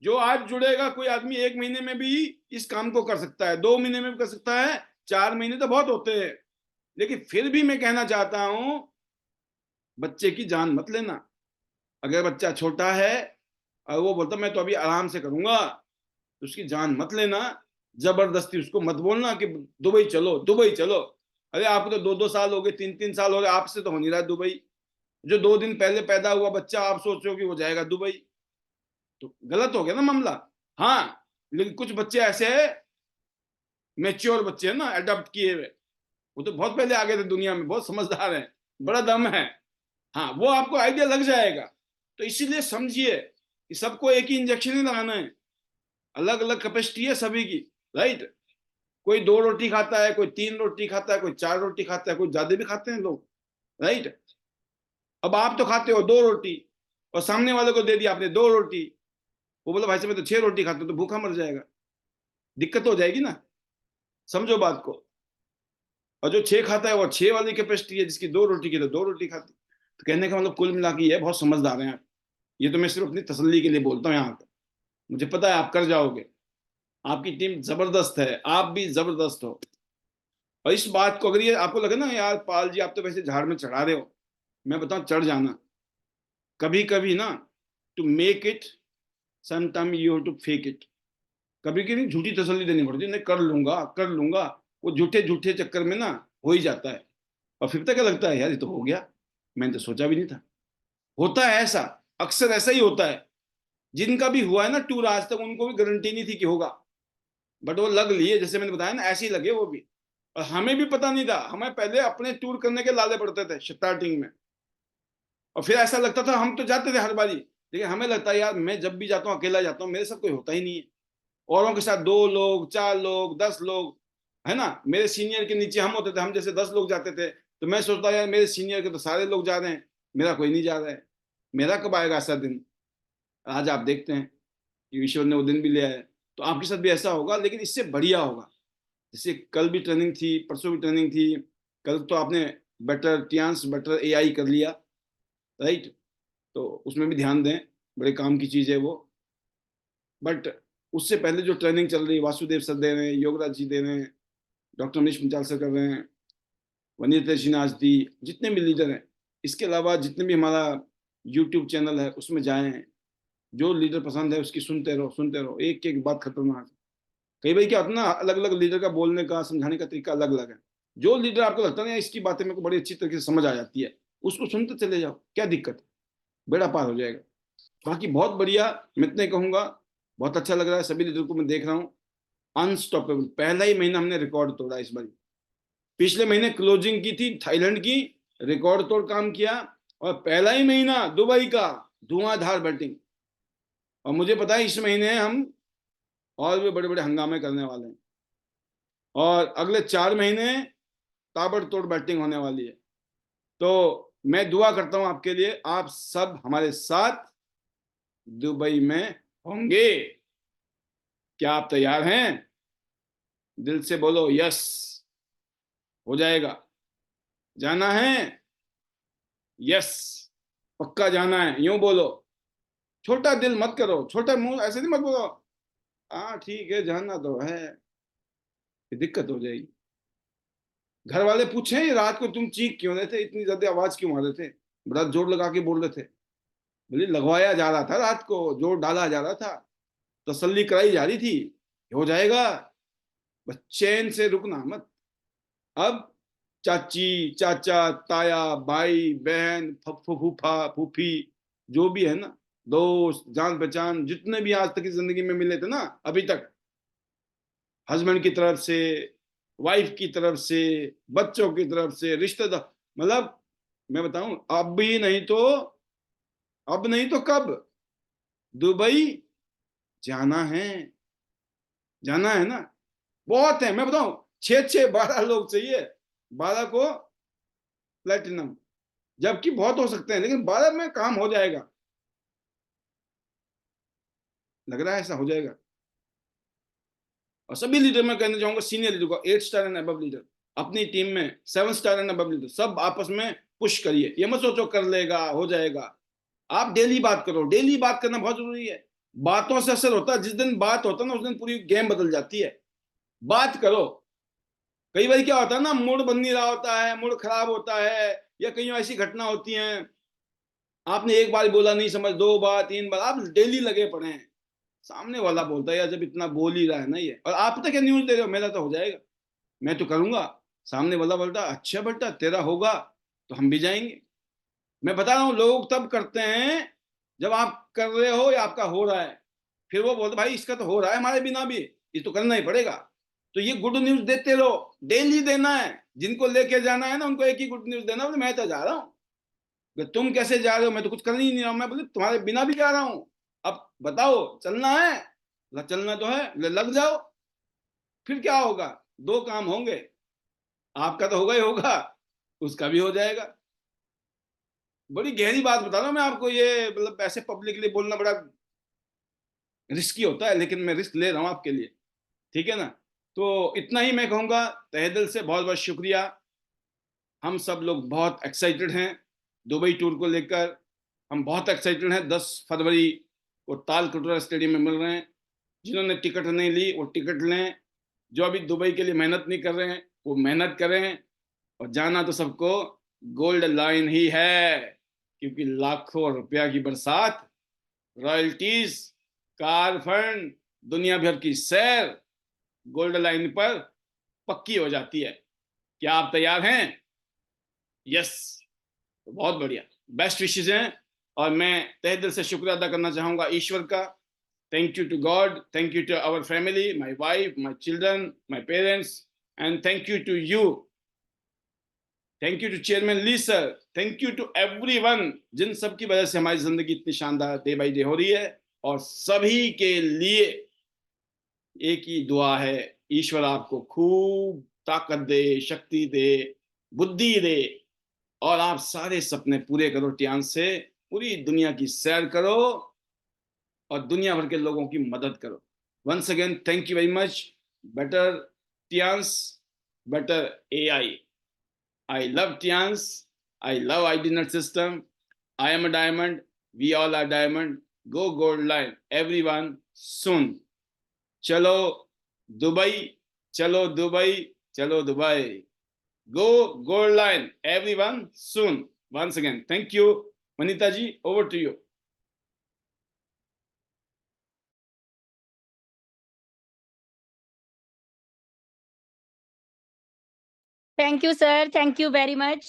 जो आज जुड़ेगा, कोई आदमी 1 महीने में भी इस काम को कर सकता है, 2 महीने में भी कर सकता है, 4 महीने तो बहुत होते हैं। लेकिन फिर भी मैं कहना चाहता हूं, बच्चे की जान मत लेना। अगर बच्चा छोटा है और वो बोलता मैं तो अभी आराम से करूंगा, तो उसकी जान मत लेना। जबरदस्ती उसको मत बोलना कि दुबई चलो, दुबई चलो। अरे आपको तो 2-2 साल हो गए, 3-3 साल हो गए, आपसे तो हो नहीं रहा दुबई। जो 2 दिन पहले पैदा हुआ बच्चा आप सोचो कि वो जाएगा दुबई, तो गलत हो गया ना मामला। हाँ, लेकिन कुछ बच्चे ऐसे हैं, मेच्योर बच्चे हैं ना, अडॉप्ट किए हुए, वो तो बहुत पहले आ गए थे दुनिया में, बहुत समझदार हैं, बड़ा दम है। हाँ, वो आपको आइडिया लग जाएगा। तो इसीलिए समझिए कि सबको एक ही इंजेक्शन ही लगाना है, अलग अलग कैपेसिटी है सभी की, राइट? कोई 2 रोटी खाता है, कोई 3 रोटी खाता है, कोई 4 रोटी खाता है, कोई ज्यादा भी खाते हैं लोग, राइट? अब आप तो खाते हो 2 रोटी, और सामने वाले को दे दिया आपने 2 रोटी, वो बोला भाई साहब मैं तो 6 रोटी खाता हूं, तो भूखा मर जाएगा, दिक्कत हो जाएगी ना। समझो बात को। और जो 6 खाता है वो 6 वाली कैपेसिटी है, जिसकी 2 रोटी की तो 2 रोटी खाती। तो कहने का मतलब कुल मिला के ये बहुत समझदार हैं आप। ये तो मैं सिर्फ अपनी तसल्ली के लिए बोलता हूँ यहाँ पर, मुझे पता है आप कर जाओगे, आपकी टीम जबरदस्त है, आप भी जबरदस्त हो। और इस बात को अगर ये आपको लगे ना यार पाल जी आप तो वैसे झाड़ में चढ़ा रहे हो, मैं बताऊं चढ़ जाना। कभी कभी ना, to make it sometime you have to fake it. कभी कभी झूठी तसल्ली देनी पड़ती है, नहीं कर लूंगा कर लूंगा, वो झूठे झूठे चक्कर में ना हो ही जाता है। और फिर तक क्या लगता है यार ये तो हो गया, मैंने तो सोचा भी नहीं था। होता है ऐसा, अक्सर ऐसा ही होता है। जिनका भी हुआ है ना टूर आज तक, उनको भी गारंटी नहीं थी कि होगा, बट वो लग लिए, जैसे मैंने बताया ना, ऐसे ही लगे वो भी। और हमें भी पता नहीं था, हमें पहले अपने टूर करने के लाले पड़ते थे स्टार्टिंग में, और फिर ऐसा लगता था हम तो जाते थे हर बारी, लेकिन हमें लगता है यार मैं जब भी जाता हूँ अकेला जाता हूँ, मेरे साथ कोई होता ही नहीं है। औरों के साथ 2 लोग, 4 लोग, 10 लोग, है ना? मेरे सीनियर के नीचे हम होते थे, हम जैसे 10 लोग जाते थे, तो मैं सोचता यार मेरे सीनियर के तो सारे लोग जा रहे हैं, मेरा कोई नहीं जा रहा है, मेरा कब आएगा ऐसा दिन? आज आप देखते हैं कि ईश्वर ने वो दिन भी ले आया। तो आपके साथ भी ऐसा होगा, लेकिन इससे बढ़िया होगा। जैसे कल भी ट्रेनिंग थी, परसों भी ट्रेनिंग थी, कल तो आपने बेटर टियांस बेटर एआई कर लिया, राइट? तो उसमें भी ध्यान दें, बड़े काम की चीज़ है वो। बट उससे पहले जो ट्रेनिंग चल रही है, वासुदेव सर दे रहे हैं, योगराज जी दे रहे हैं, डॉक्टर मनीष पंचाल सर कर रहे हैं, वनीता शिनाज दी, जितने भी लीडर हैं, इसके अलावा जितने भी हमारा यूट्यूब चैनल है उसमें जाएं, जो लीडर पसंद है उसकी सुनते रहो, सुनते रहो, एक एक बात खतरनाक। कई बार क्या होता है ना, अलग अलग लीडर का बोलने का समझाने का तरीका अलग अलग है। जो लीडर आपको लगता है ना इसकी बातें मेरे को बड़ी अच्छी तरीके से समझ आ जाती है, उसको सुनते चले जाओ, क्या दिक्कत है, बेड़ा पार हो जाएगा। बाकी बहुत बढ़िया, मैं इतने कहूंगा, बहुत अच्छा लग रहा है, सभी लीडर को मैं देख रहा हूँ, अनस्टॉपेबल। पहला ही महीना हमने रिकॉर्ड तोड़ा इस बार। पिछले महीने क्लोजिंग की थी थाईलैंड की, रिकॉर्ड तोड़ काम किया, और पहला ही महीना दुबई का धुआंधार बैटिंग। और मुझे पता है इस महीने हम और भी बड़े बड़े हंगामे करने वाले हैं, और अगले 4 महीने ताबड़तोड़ बैटिंग होने वाली है। तो मैं दुआ करता हूं आपके लिए, आप सब हमारे साथ दुबई में होंगे। क्या आप तैयार हैं? दिल से बोलो यस। हो जाएगा। जाना है? यस। पक्का जाना है, यूं बोलो। छोटा दिल मत करो, छोटा मुंह ऐसे नहीं मत बोलो, हाँ ठीक है जाना तो है, दिक्कत हो जाएगी। घर वाले पूछे रात को तुम चीख क्यों रहे थे, इतनी ज्यादा आवाज क्यों मार रहे थे, बड़ा जोर लगा के बोल रहे थे। बोले लगवाया जा रहा था, रात को जोर डाला जा रहा था, तसल्ली कराई जा रही थी, हो जाएगा, बस चैन से रुकना मत। अब चाची चाचा ताया भाई बहन फप्पू फूफा फूफी जो भी है ना, दोस्त जान पहचान जितने भी आज तक की जिंदगी में मिले थे ना अभी तक, हस्बैंड की तरफ से, वाइफ की तरफ से, बच्चों की तरफ से, रिश्तेदार, मतलब मैं बताऊं, अब नहीं तो कब दुबई जाना है। जाना है ना? बहुत है, मैं बताऊं, 6-6 12 लोग चाहिए, 12 को प्लेटिनम, जबकि बहुत हो सकते हैं, लेकिन 12 में काम हो जाएगा। लग रहा है ऐसा हो जाएगा। और सभी लीडर मैं कहना चाहूंगा, सीनियर लीडर को, 8 स्टार एंड अबव लीडर, अपनी टीम में 7 स्टार एंड अबव लीडर, सब आपस में पुश करिए। ये मत सोचो कर लेगा हो जाएगा, आप डेली बात करो, डेली बात करना बहुत जरूरी है। बातों से असर होता है, जिस दिन बात होता है ना उस दिन पूरी गेम बदल जाती है। बात करो। कई बार क्या होता है ना, मूड बन नहीं रहा होता है, मूड खराब होता है, या कई ऐसी घटना होती हैं, आपने एक बार बोला नहीं समझ, 2 बार 3 बार, आप डेली लगे पड़े हैं, सामने वाला बोलता है यार जब इतना बोल ही रहा है ना ये, और आप पता क्या न्यूज दे रहे हो, मेरा तो हो जाएगा, मैं तो करूंगा। सामने वाला बोलता अच्छा बेटा तेरा होगा तो हम भी जाएंगे। मैं बता रहा हूँ, लोग तब करते हैं जब आप कर रहे हो या आपका हो रहा है, फिर वो बोलते भाई इसका तो हो रहा है हमारे बिना भी, ये तो करना ही पड़ेगा। तो ये गुड न्यूज देते रहो, डेली देना है, जिनको लेके जाना है ना उनको एक ही गुड न्यूज देना, बोले मैं तो जा रहा हूँ। तुम कैसे जा रहे हो, मैं तो कुछ कर ही नहीं रहा हूँ, मैं बोले तुम्हारे बिना भी जा रहा हूँ, अब बताओ चलना है? चलना तो है, लग जाओ। फिर क्या होगा, 2 काम होंगे, आपका तो होगा ही होगा, उसका भी हो जाएगा। बड़ी गहरी बात बता रहा हूं मैं आपको, ये मतलब ऐसे पब्लिकली बोलना बड़ा रिस्की होता है, लेकिन मैं रिस्क ले रहा हूं आपके लिए, ठीक है ना? तो इतना ही मैं कहूंगा, तहे दिल से बहुत बहुत शुक्रिया। हम सब लोग बहुत एक्साइटेड हैं दुबई टूर को लेकर, हम बहुत एक्साइटेड हैं। 10 फरवरी को ताल कटोरा स्टेडियम में मिल रहे हैं। जिन्होंने टिकट नहीं ली वो टिकट लें, जो अभी दुबई के लिए मेहनत नहीं कर रहे हैं वो मेहनत करें, और जाना तो सबको गोल्ड लाइन ही है, क्योंकि लाखों रुपया की बरसात, रॉयल्टीज, कार फंड, दुनिया भर की सैर गोल्ड लाइन पर पक्की हो जाती है। क्या आप तैयार हैं? यस। तो बहुत बढ़िया, बेस्ट विशेज हैं। और मैं तहे दिल से शुक्रिया अदा करना चाहूंगा ईश्वर का। Thank you to God, thank you to our family, my wife, my children, my parents, and thank you to you. Thank you to chairman Li sir, thank you to everyone, जिन सब की वजह से हमारी जिंदगी इतनी शानदार डे बाई डे हो रही है। और सभी के लिए एक ही दुआ है, ईश्वर आपको खूब ताकत दे, शक्ति दे, बुद्धि दे, और आप सारे सपने पूरे करो, टियान से पूरी दुनिया की सैर करो और दुनिया भर के लोगों की मदद करो। Once again thank you very much. Better Tians, better AI. I love Tians. I love IDNet system. I am a diamond. We all are diamond. Go gold line. Everyone soon. चलो दुबई, चलो Dubai, चलो Dubai. Go gold line. Everyone soon. Once again, thank you. Manita ji, over to you. Thank you sir, thank you very much.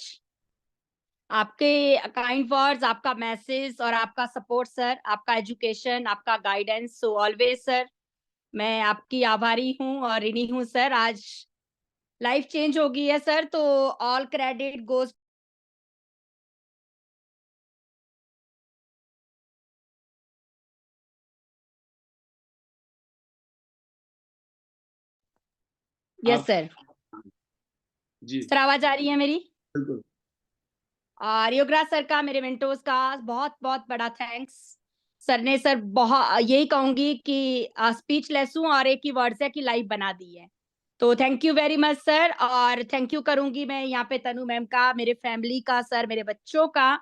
आपके kind words, आपका message और आपका support sir, आपका education, आपका guidance, so always sir, मैं आपकी आभारी हूँ और ऋणी हूँ सर। आज लाइफ चेंज हो गई है सर, तो ऑल क्रेडिट गोज़ यस आप सर। जी सर आवाज़ आ रही है मेरी? बिल्कुल। योगराज सर का, मेरे मेंटोर्स का बहुत-बहुत बड़ा थैंक्स। सर ने सर यही कहूँगी कि स्पीचलेस हूँ और एक ही वर्ड से कि लाइफ बना दी है। तो thank you very much sir, और थैंक यू करूँगी मैं यहाँ पे तनु मैम का, मेरे फैमिली का सर, मेरे बच्चों का,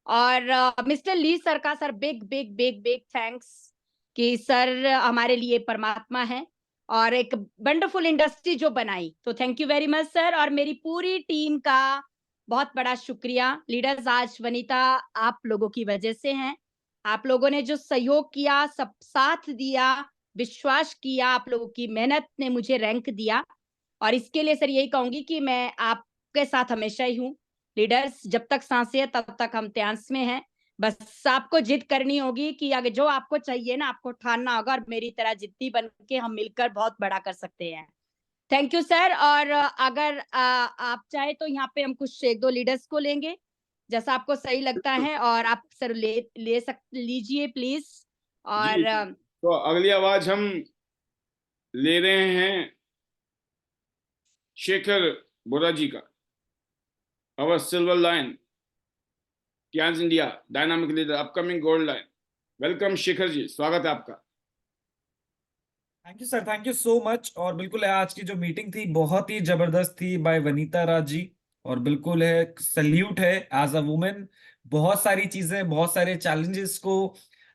और मिस्टर ली सर का sir big big big big thanks कि सर हमारे लिए परमात्मा है और एक वंडरफुल इंडस्ट्री जो बनाई। तो thank you very much sir, और मेरी पूरी टीम का बहुत बड़ा शुक्रिया। लीडर्स आज वनिता आप लोगों की वजह से हैं। आप लोगों ने जो सहयोग किया, सब साथ दिया, विश्वास किया, आप लोगों की मेहनत ने मुझे रैंक दिया, और इसके लिए सर यही कहूँगी कि मैं आपके साथ हमेशा ही हूँ। लीडर्स जब तक साँसें हैं तब तक हम त्यांस में हैं। बस आपको जिद करनी होगी कि अगर जो आपको चाहिए ना, आपको ठानना होगा, और मेरी तरह जिद्दी बन के हम मिलकर बहुत बड़ा कर सकते हैं। थैंक यू सर, और अगर आप चाहें तो यहाँ पे हम कुछ 1-2 लीडर्स को लेंगे, जैसा आपको सही लगता है, और आप सर लीजिए प्लीज़। जी और तो अगली आवाज हम ले रहे हैं शेखर बोरा जी का, अवर सिल्वर लाइन, क्याज India dynamic leader, upcoming gold line. Welcome Shekhar ji, स्वागत है आपका। Thank you sir, thank you so much. और बिल्कुल है, आज की जो मीटिंग थी बहुत ही जबरदस्त थी बाय वनीता राज जी। और बिल्कुल है, सल्यूट है एज अ वुमेन। बहुत सारी चीजें, बहुत सारे चैलेंजेस को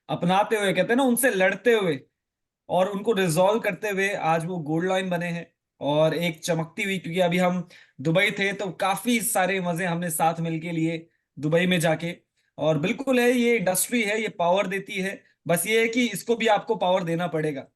अपनाते हुए, कहते हैं ना, उनसे लड़ते हुए और उनको रिजॉल्व करते हुए आज वो गोल्ड लाइन बने हैं। और एक चमकती हुई, क्योंकि अभी हम दुबई थे तो काफी सारे मजे हमने साथ मिलके लिए दुबई में जाके। और बिल्कुल है, ये इंडस्ट्री है, ये पावर देती है। बस ये है कि इसको भी आपको पावर देना पड़ेगा।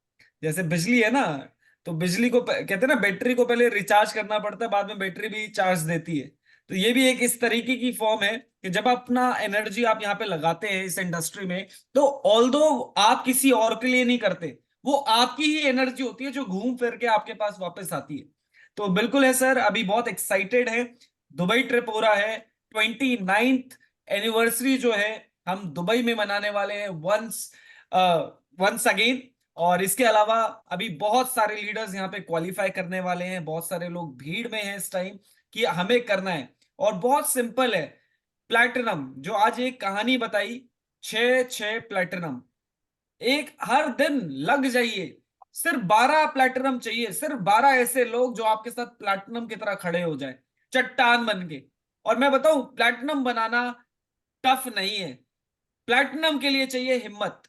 जैसे बिजली है ना, तो बिजली को कहते हैं ना, बैटरी को पहले रिचार्ज करना पड़ता है, बाद में बैटरी भी चार्ज देती है। तो ये भी एक इस तरीके की फॉर्म है कि जब अपना एनर्जी आप यहाँ पे लगाते हैं इस इंडस्ट्री में, तो ऑल्दो आप किसी और के लिए नहीं करते, वो आपकी ही एनर्जी होती है जो घूम फिर के आपके पास वापस आती है। तो बिल्कुल है सर, अभी बहुत एक्साइटेड है। दुबई ट्रिप हो रहा है, 29th एनिवर्सरी जो है हम दुबई में मनाने वाले हैं, वंस अगेन। और इसके अलावा अभी बहुत सारे लीडर्स यहाँ पे क्वालिफाई करने वाले हैं, बहुत सारे लोग भीड़ में हैं इस टाइम कि हमें करना है। और बहुत सिंपल है, प्लैटिनम जो आज एक कहानी बताई, 6 प्लैटिनम एक हर दिन लग जाइए। सिर्फ 12 प्लैटिनम चाहिए, सिर्फ 12 ऐसे लोग जो आपके साथ प्लैटिनम की तरह खड़े हो जाए, चट्टान बन के। और मैं बताऊं, प्लैटिनम बनाना टफ नहीं है, प्लैटिनम के लिए चाहिए हिम्मत।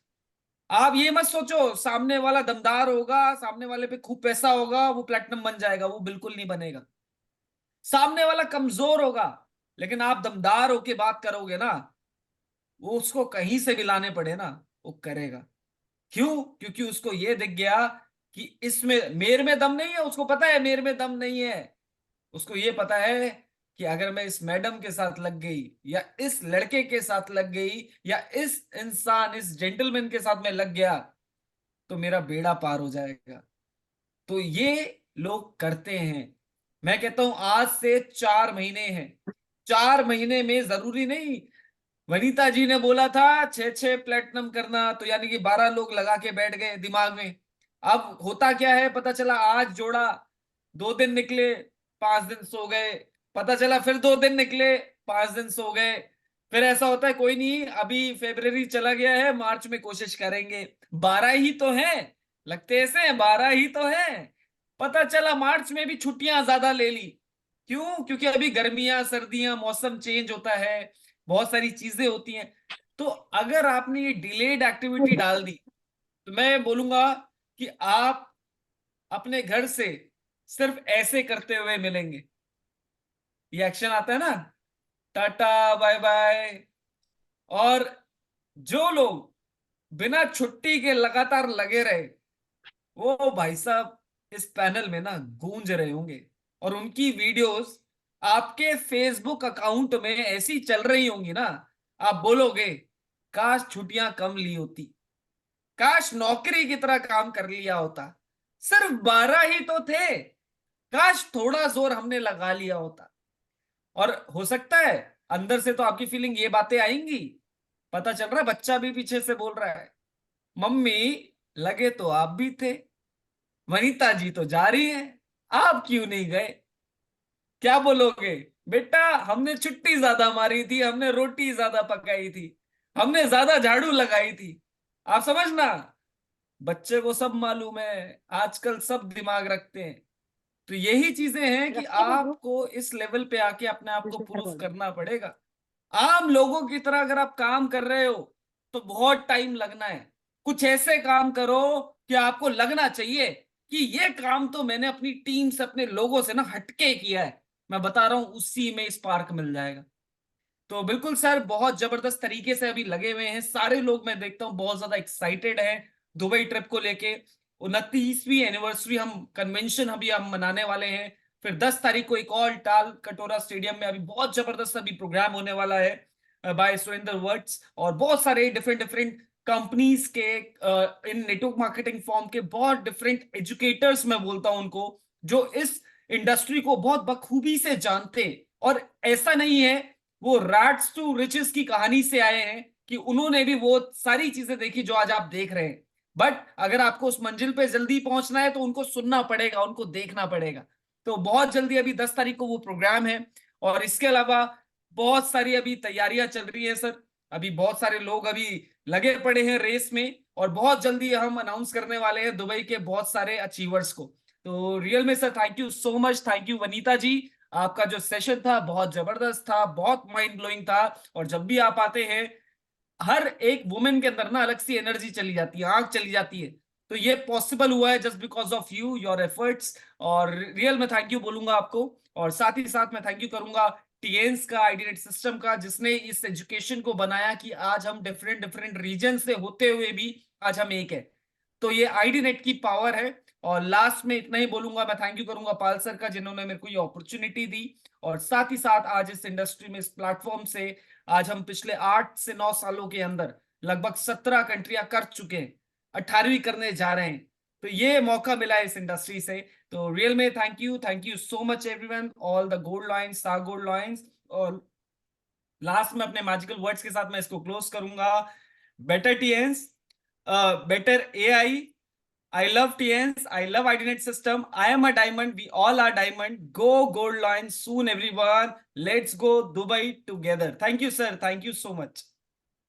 आप ये मत सोचो सामने वाला दमदार होगा, सामने वाले पे खूब पैसा होगा, वो प्लैटिनम बन जाएगा, वो बिल्कुल नहीं बनेगा। सामने वाला कमजोर होगा, लेकिन आप दमदार होके बात करोगे ना, वो उसको कहीं से भी लाने पड़े ना, वो करेगा। क्यों? क्योंकि उसको ये दिख गया कि इसमें मेरे में दम नहीं है, उसको पता है मेरे में दम नहीं है। उसको ये पता है कि अगर मैं इस मैडम के साथ लग गई, या इस लड़के के साथ लग गई, या इस इंसान, इस जेंटलमैन के साथ मैं लग गया, तो मेरा बेड़ा पार हो जाएगा। तो ये लोग करते हैं। मैं कहता हूं आज से 4 महीने हैं, 4 महीने में जरूरी नहीं, वनीता जी ने बोला था 6 प्लेटिनम करना, तो यानी कि 12 लोग लगा के बैठ गए दिमाग में। अब होता क्या है, पता चला आज जोड़ा, 2 दिन निकले, 5 दिन सो गए, पता चला फिर 2 दिन निकले, 5 दिन सो गए। फिर ऐसा होता है, कोई नहीं, अभी फेब्रवरी चला गया है, मार्च में कोशिश करेंगे। 12 ही तो है, लगते ऐसे हैं 12 ही तो है। पता चला मार्च में भी छुट्टियां ज्यादा ले ली। क्यों? क्योंकि अभी गर्मियां, सर्दियां, मौसम चेंज होता है, बहुत सारी चीजें होती हैं। तो अगर आपने ये डिलेड एक्टिविटी डाल दी, तो मैं बोलूंगा कि आप अपने घर से सिर्फ ऐसे करते हुए मिलेंगे। ये एक्शन आता है ना, टाटा बाय बाय। और जो लोग बिना छुट्टी के लगातार लगे रहे, वो भाई साहब इस पैनल में ना गूंज रहे होंगे। और उनकी वीडियोस आपके फेसबुक अकाउंट में ऐसी चल रही होंगी ना, आप बोलोगे काश छुट्टियां कम ली होती, काश नौकरी की तरह काम कर लिया होता, सिर्फ 12 ही तो थे, काश थोड़ा जोर हमने लगा लिया होता। और हो सकता है अंदर से तो आपकी फीलिंग ये बातें आएंगी, पता चल रहा है बच्चा भी पीछे से बोल रहा है, मम्मी लगे तो आप भी थे, वनीता जी तो जा रही है, आप क्यों नहीं गए? क्या बोलोगे? बेटा हमने छुट्टी ज्यादा मारी थी, हमने रोटी ज्यादा पकाई थी, हमने ज्यादा झाड़ू लगाई थी। आप समझना, बच्चे को सब मालूम है, आजकल सब दिमाग रखते हैं। तो यही चीजें हैं कि रस्ते को ब्रो आपको इस लेवल पे आके अपने आप को कृष्ण सर प्रूफ बोल रहे करना पड़ेगा। आम लोगों की तरह अगर आप काम कर रहे हो तो बहुत टाइम लगना है। कुछ ऐसे काम करो कि आपको लगना चाहिए कि ये काम तो मैंने अपनी टीम से, अपने लोगों से ना हटके किया है। मैं बता रहा हूं उसी में स्पार्क मिल जाएगा। तो बिल्कुल सर, बहुत जबरदस्त तरीके से अभी लगे हुए हैं सारे लोग। मैं देखता हूँ बहुत ज्यादा एक्साइटेड है दुबई ट्रिप को लेके। 29वीं एनिवर्सरी हम कन्वेंशन अभी हम मनाने वाले हैं। फिर 10 तारीख को एक और टाल कटोरा स्टेडियम में अभी बहुत जबरदस्त अभी प्रोग्राम होने वाला है बाय सुरेंद्र वर्ड्स, और बहुत सारे डिफरेंट डिफरेंट कंपनीज के इन नेटवर्क मार्केटिंग फॉर्म के बहुत डिफरेंट एजुकेटर्स, मैं बोलता हूं उनको, जो इस इंडस्ट्री को बहुत बखूबी से जानते। और ऐसा नहीं है वो रैट्स टू रिचेस की कहानी से आए हैं कि उन्होंने भी वो सारी चीजें देखी जो आज आप देख रहे हैं, बट अगर आपको उस मंजिल पे जल्दी पहुंचना है तो उनको सुनना पड़ेगा, उनको देखना पड़ेगा। तो बहुत जल्दी अभी 10 तारीख को वो प्रोग्राम है। और इसके अलावा बहुत सारी अभी तैयारियां चल रही है सर। अभी बहुत सारे लोग अभी लगे पड़े हैं रेस में, और बहुत जल्दी हम अनाउंस करने वाले हैं दुबई के बहुत सारे अचीवर्स को। तो रियल में sir thank you so much, thank you Vanita ji. आपका जो सेशन था बहुत जबरदस्त था, बहुत माइंड ब्लोइंग था। और जब भी आप आते हैं हर एक वुमेन के अंदर ना अलग सी एनर्जी चली जाती है, आंख चली जाती है। तो ये पॉसिबल हुआ है just because of you, your efforts. और रियल में थैंक यू बोलूंगा आपको। और साथ ही साथ मैं थैंक यू करूंगा टीएन्स का, आईडीनेट सिस्टम का, जिसने इस एजुकेशन को बनाया कि आज हम डिफरेंट डिफरेंट रीजन से होते हुए भी आज हम एक है। तो ये आईडीनेट की पावर है। और लास्ट में इतना ही बोलूंगा, मैं थैंक यू करूंगा पाल सर का, जिन्होंने मेरे को ये अपॉर्चुनिटी दी। और साथ ही साथ आज इस इंडस्ट्री में, इस प्लेटफॉर्म से आज हम पिछले 8 से 9 सालों के अंदर लगभग 17 कंट्रियां कर चुके हैं, 18वीं करने जा रहे हैं। तो ये मौका मिला है इस इंडस्ट्री से। तो रियल में thank you so much everyone, all the gold lions, star gold lions. और लास्ट में अपने मैजिकल वर्ड्स के साथ मैं इसको क्लोज करूंगा। Better Tians, better AI, I love TNs. I love Identity System. I am a diamond. We all are diamond. Go Gold Line soon, everyone. Let's go Dubai together. Thank you, sir. Thank you so much.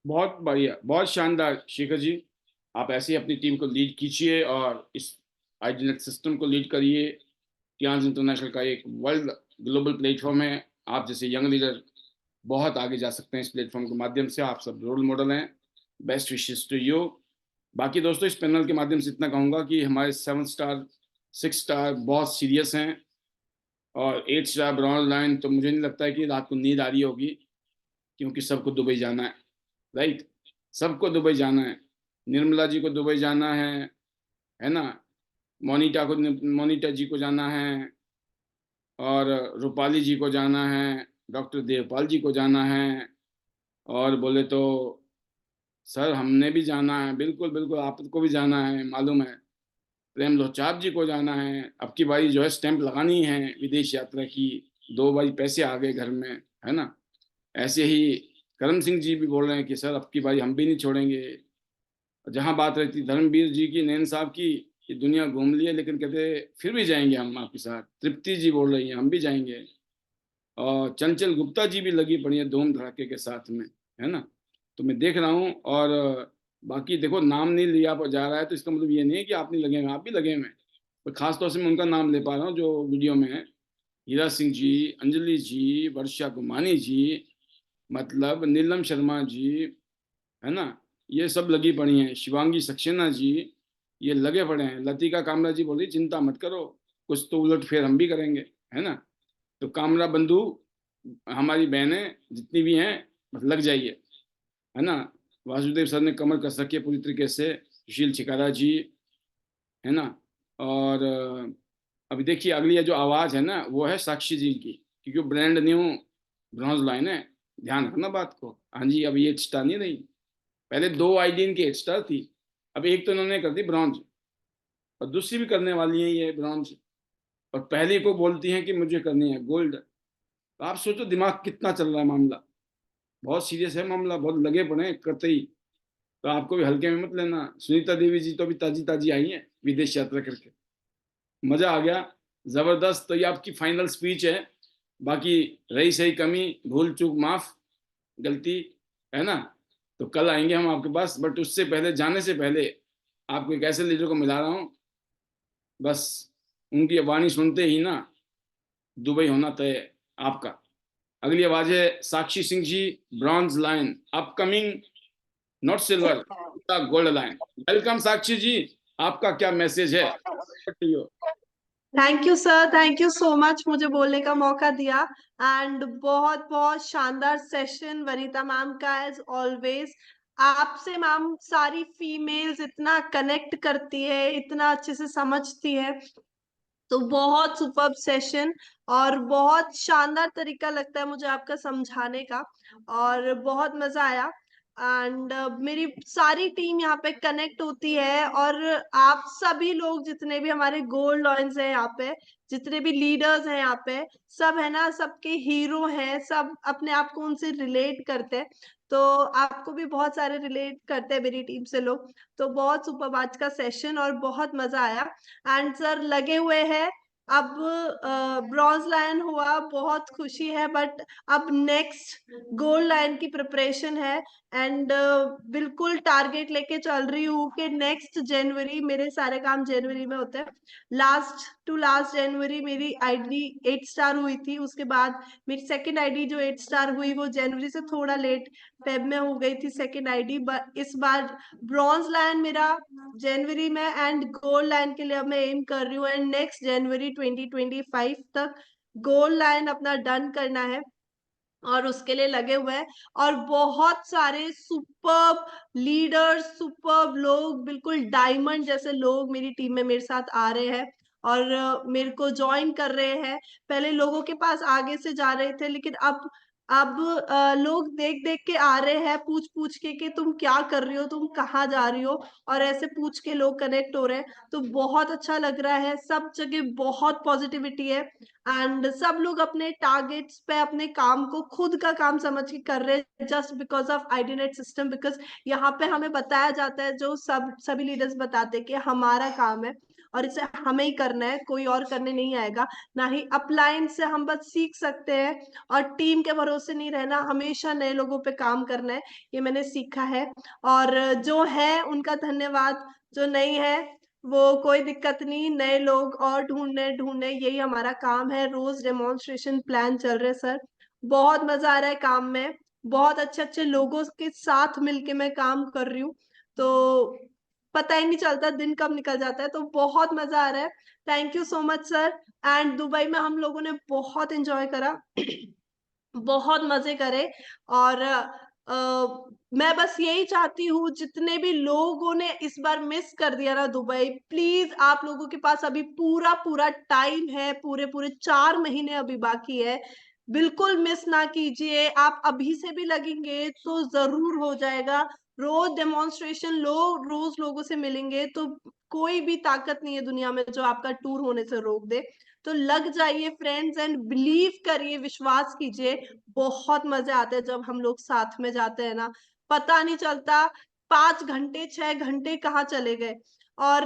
बहुत बढ़िया, बहुत शानदार शेखर जी। आप ऐसे ही अपनी team को lead कीजिए और इस आईडीनेट सिस्टम को लीड करिए। टियान्स इंटरनेशनल का एक वर्ल्ड ग्लोबल प्लेटफॉर्म है। आप जैसे यंग लीडर बहुत आगे जा सकते हैं इस प्लेटफॉर्म के माध्यम से। आप सब रोल मॉडल हैं। Best wishes to you. बाकी दोस्तों, इस पैनल के माध्यम से इतना कहूँगा कि हमारे 7 स्टार 6 स्टार बहुत सीरियस हैं, और 8 स्टार ब्रॉन्ज लाइन तो मुझे नहीं लगता है कि रात को नींद आ रही होगी, क्योंकि सबको दुबई जाना है। राइट, सबको दुबई जाना है। निर्मला जी को दुबई जाना है ना। मोनिटा जी को जाना है, और रूपाली जी को जाना है, डॉक्टर देवपाल जी को जाना है, और बोले तो सर हमने भी जाना है। बिल्कुल बिल्कुल, आपको भी जाना है, मालूम है। प्रेम लोचाप जी को जाना है। अब की बारी जो है स्टैंप लगानी है विदेश यात्रा की। 2 बारी पैसे आ गए घर में, है ना। ऐसे ही करम सिंह जी भी बोल रहे हैं कि सर अब की बारी हम भी नहीं छोड़ेंगे। जहां बात रहती धर्मवीर जी की, नैन साहब की, ये दुनिया घूम लिए लेकिन कहते फिर भी जाएंगे हम आपके साथ। तृप्ति जी बोल रही हैं हम भी जाएंगे। और चंचल गुप्ता जी भी लगी पड़ी है धूम धड़ाके के साथ में, है ना। तो मैं देख रहा हूँ। और बाकी देखो, नाम नहीं लिया जा रहा है तो इसका मतलब ये नहीं है कि आप नहीं लगे हुए, आप भी लगे हुए हैं। पर खास तौर से मैं उनका नाम ले पा रहा हूँ जो वीडियो में है। हीरा सिंह जी, अंजलि जी, वर्षा गुमानी जी, मतलब नीलम शर्मा जी, है ना। ये सब लगी पड़ी हैं। शिवांगी सक्सेना जी, ये लगे पड़े हैं। लतिका कामरा जी बोल रही चिंता मत करो, कुछ तो उलट फेर हम भी करेंगे, है ना। तो कामरा बंधु, हमारी बहनें जितनी भी हैं, बस लग जाइए, है ना। वासुदेव सर ने कमर कस रखी है पूरी तरीके से। सुशील छिकारा जी, है ना। और अभी देखिए अगली जो आवाज़ है ना, वो है साक्षी जी की, क्योंकि वो ब्रांड न्यू ब्रॉन्ज लाइन है। ध्यान रखना बात को। हाँ जी, अब ये स्टार नहीं रही। पहले 2 आईडीन की स्टार थी, अब एक तो इन्होंने कर दी ब्रॉन्ज, और दूसरी भी करने वाली है ये ब्रॉन्ज, और पहली को बोलती हैं कि मुझे करनी है गोल्ड। तो आप सोचो दिमाग कितना चल रहा है मामला, बहुत सीरियस है मामला, बहुत लगे पड़े हैं करते ही। तो आपको भी हल्के में मत लेना। सुनीता देवी जी तो अभी ताजी ताजी आई हैं विदेश यात्रा करके, मजा आ गया, जबरदस्त। तो ये आपकी फाइनल स्पीच है, बाकी रही सही कमी भूल चूक माफ, गलती है ना, तो कल आएंगे हम आपके पास। बट उससे पहले, जाने से पहले, आपको एक ऐसे लीडर को मिला रहा हूँ, बस उनकी वाणी सुनते ही ना दुबई होना तय है आपका। अगली आवाज है Sakshi Singh ji, bronze line upcoming, not silver, gold line. Welcome Sakshi ji, आपका क्या मैसेज है? Thank you sir, thank you so much मुझे बोलने का मौका दिया। एंड बहुत बहुत शानदार सेशन वनीता मैम का एज ऑलवेज। आपसे मैम सारी फीमेल्स इतना कनेक्ट करती है, इतना अच्छे से समझती है, तो बहुत सुपर्ब सेशन और बहुत शानदार तरीका लगता है मुझे आपका समझाने का, और बहुत मजा आया। एंड मेरी सारी टीम यहाँ पे कनेक्ट होती है, और आप सभी लोग जितने भी हमारे गोल्ड लॉयंस हैं यहाँ पे, जितने भी लीडर्स हैं यहाँ पे, सब है ना, सबके हीरो हैं, सब अपने आप को उनसे रिलेट करते हैं। तो आपको भी बहुत सारे रिलेट करते हैं मेरी टीम से लोग। तो बहुत सुपर आज का सेशन और बहुत मजा आया। एंड सर लगे हुए हैं, अब ब्रॉन्ज लायन हुआ, बहुत खुशी है, बट अब नेक्स्ट गोल्ड लायन की प्रिपरेशन है। एंड बिल्कुल टारगेट लेके चल रही हूँ कि नेक्स्ट जनवरी, मेरे सारे काम जनवरी में होते हैं, लास्ट टू लास्ट जनवरी मेरी आईडी 8 स्टार हुई थी। उसके बाद मेरी सेकंड आईडी जो 8 स्टार हुई वो जनवरी से थोड़ा लेट फेब में हो गई थी सेकंड आईडी। इस बार ब्रॉन्ज लायन मेरा जनवरी में, एंड गोल्ड लायन के लिए अब मैं एम कर रही हूँ, एंड नेक्स्ट जनवरी 2025 तक गोल्ड लायन अपना डन करना है, और उसके लिए लगे हुए हैं। और बहुत सारे सुपर्ब लीडर्स, सुपर्ब लोग, बिल्कुल डायमंड जैसे लोग मेरी टीम में मेरे साथ आ रहे हैं और मेरे को ज्वाइन कर रहे हैं। पहले लोगों के पास आगे से जा रहे थे, लेकिन अब लोग देख देख के आ रहे हैं, पूछ पूछ के कि तुम क्या कर रही हो, तुम कहाँ जा रही हो, और ऐसे पूछ के लोग कनेक्ट हो रहे हैं। तो बहुत अच्छा लग रहा है, सब जगह बहुत पॉजिटिविटी है, एंड सब लोग अपने टारगेट्स पे अपने काम को खुद का काम समझ के कर रहे हैं, just because of IDnet system. Because यहाँ पे हमें बताया जाता है, जो सभी लीडर्स बताते हैं कि हमारा काम है और इसे हमें ही करना है, कोई और करने नहीं आएगा। ना ही अपलाइन से हम बस सीख सकते हैं, और टीम के भरोसे नहीं रहना, हमेशा नए लोगों पे काम करना है, ये मैंने सीखा है। और जो है उनका धन्यवाद, जो नहीं है वो कोई दिक्कत नहीं, नए लोग और ढूंढने ढूंढने, यही हमारा काम है। रोज डेमोन्स्ट्रेशन प्लान चल रहे सर, बहुत मजा आ रहा है काम में, बहुत अच्छे अच्छे लोगों के साथ मिलके मैं काम कर रही हूँ, तो पता ही नहीं चलता दिन कब निकल जाता है, तो बहुत मजा आ रहा है। Thank you so much sir. And Dubai में हम लोगों ने बहुत एंजॉय करा, बहुत मजे करे। और मैं बस यही चाहती हूँ, जितने भी लोगों ने इस बार मिस कर दिया ना दुबई, प्लीज आप लोगों के पास अभी पूरा पूरा टाइम है, पूरे पूरे 4 महीने अभी बाकी है, बिल्कुल मिस ना कीजिए। आप अभी से भी लगेंगे तो जरूर हो जाएगा। रोज डेमोन्स्ट्रेशन लो, रोज लोगों से मिलेंगे, तो कोई भी ताकत नहीं है दुनिया में जो आपका टूर होने से रोक दे। तो लग जाइए फ्रेंड्स, एंड बिलीव करिए, विश्वास कीजिए, बहुत मजे आते हैं जब हम लोग साथ में जाते हैं ना, पता नहीं चलता 5 घंटे 6 घंटे कहाँ चले गए। और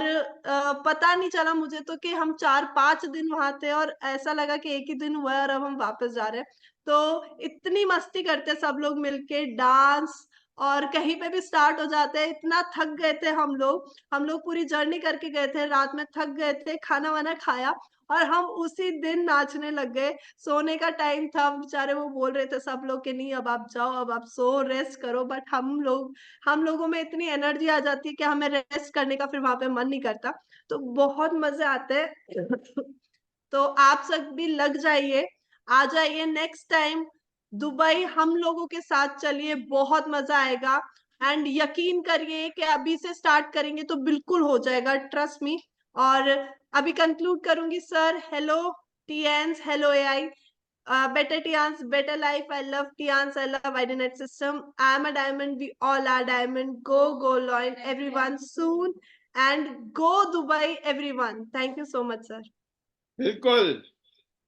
पता नहीं चला मुझे तो कि हम 4-5 दिन वहां थे, और ऐसा लगा कि एक ही दिन हुआ है और अब हम वापस जा रहे हैं। तो इतनी मस्ती करते सब लोग मिलके, डांस, और कहीं पे भी स्टार्ट हो जाते हैं। इतना थक गए थे हम लोग पूरी जर्नी करके गए थे, रात में थक गए थे, खाना वाना खाया और हम उसी दिन नाचने लग गए। सोने का टाइम था, बेचारे वो बोल रहे थे सब लोग कि नहीं अब आप जाओ, अब आप सो रेस्ट करो, बट हम लोगों में इतनी एनर्जी आ जाती है कि हमें रेस्ट करने का फिर वहां पे मन नहीं करता। तो बहुत मजे आते हैं। तो आप सब भी लग जाइए, आ जाइए नेक्स्ट टाइम दुबई हम लोगों के साथ, चलिए बहुत मजा आएगा। एंड यकीन करिए कि अभी से स्टार्ट करेंगे तो बिल्कुल हो जाएगा, ट्रस्ट मी। और अभी कंक्लूड करूंगी sir. Hello Tians, hello AI, Better Tians, better life. I love Tians. I love IDNet system. I'm a diamond. We all are diamond. Go, go, Lloyd. Everyone soon. And go Dubai, everyone. Thank you so much, sir. बिल्कुल,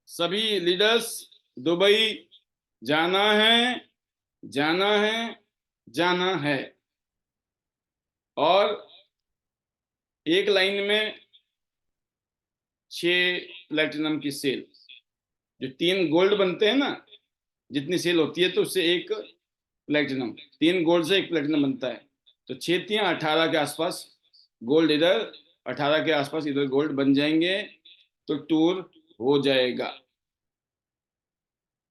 सभी leaders Dubai जाना है, जाना है, जाना है। और एक लाइन में 6 प्लेटिनम की सेल, जो 3 गोल्ड बनते हैं ना, जितनी सेल होती है तो उससे एक प्लेटिनम, 3 गोल्ड से एक प्लेटिनम बनता है, तो 6 3 18 के आसपास गोल्ड इधर, 18 के आसपास इधर गोल्ड बन जाएंगे, तो टूर हो जाएगा।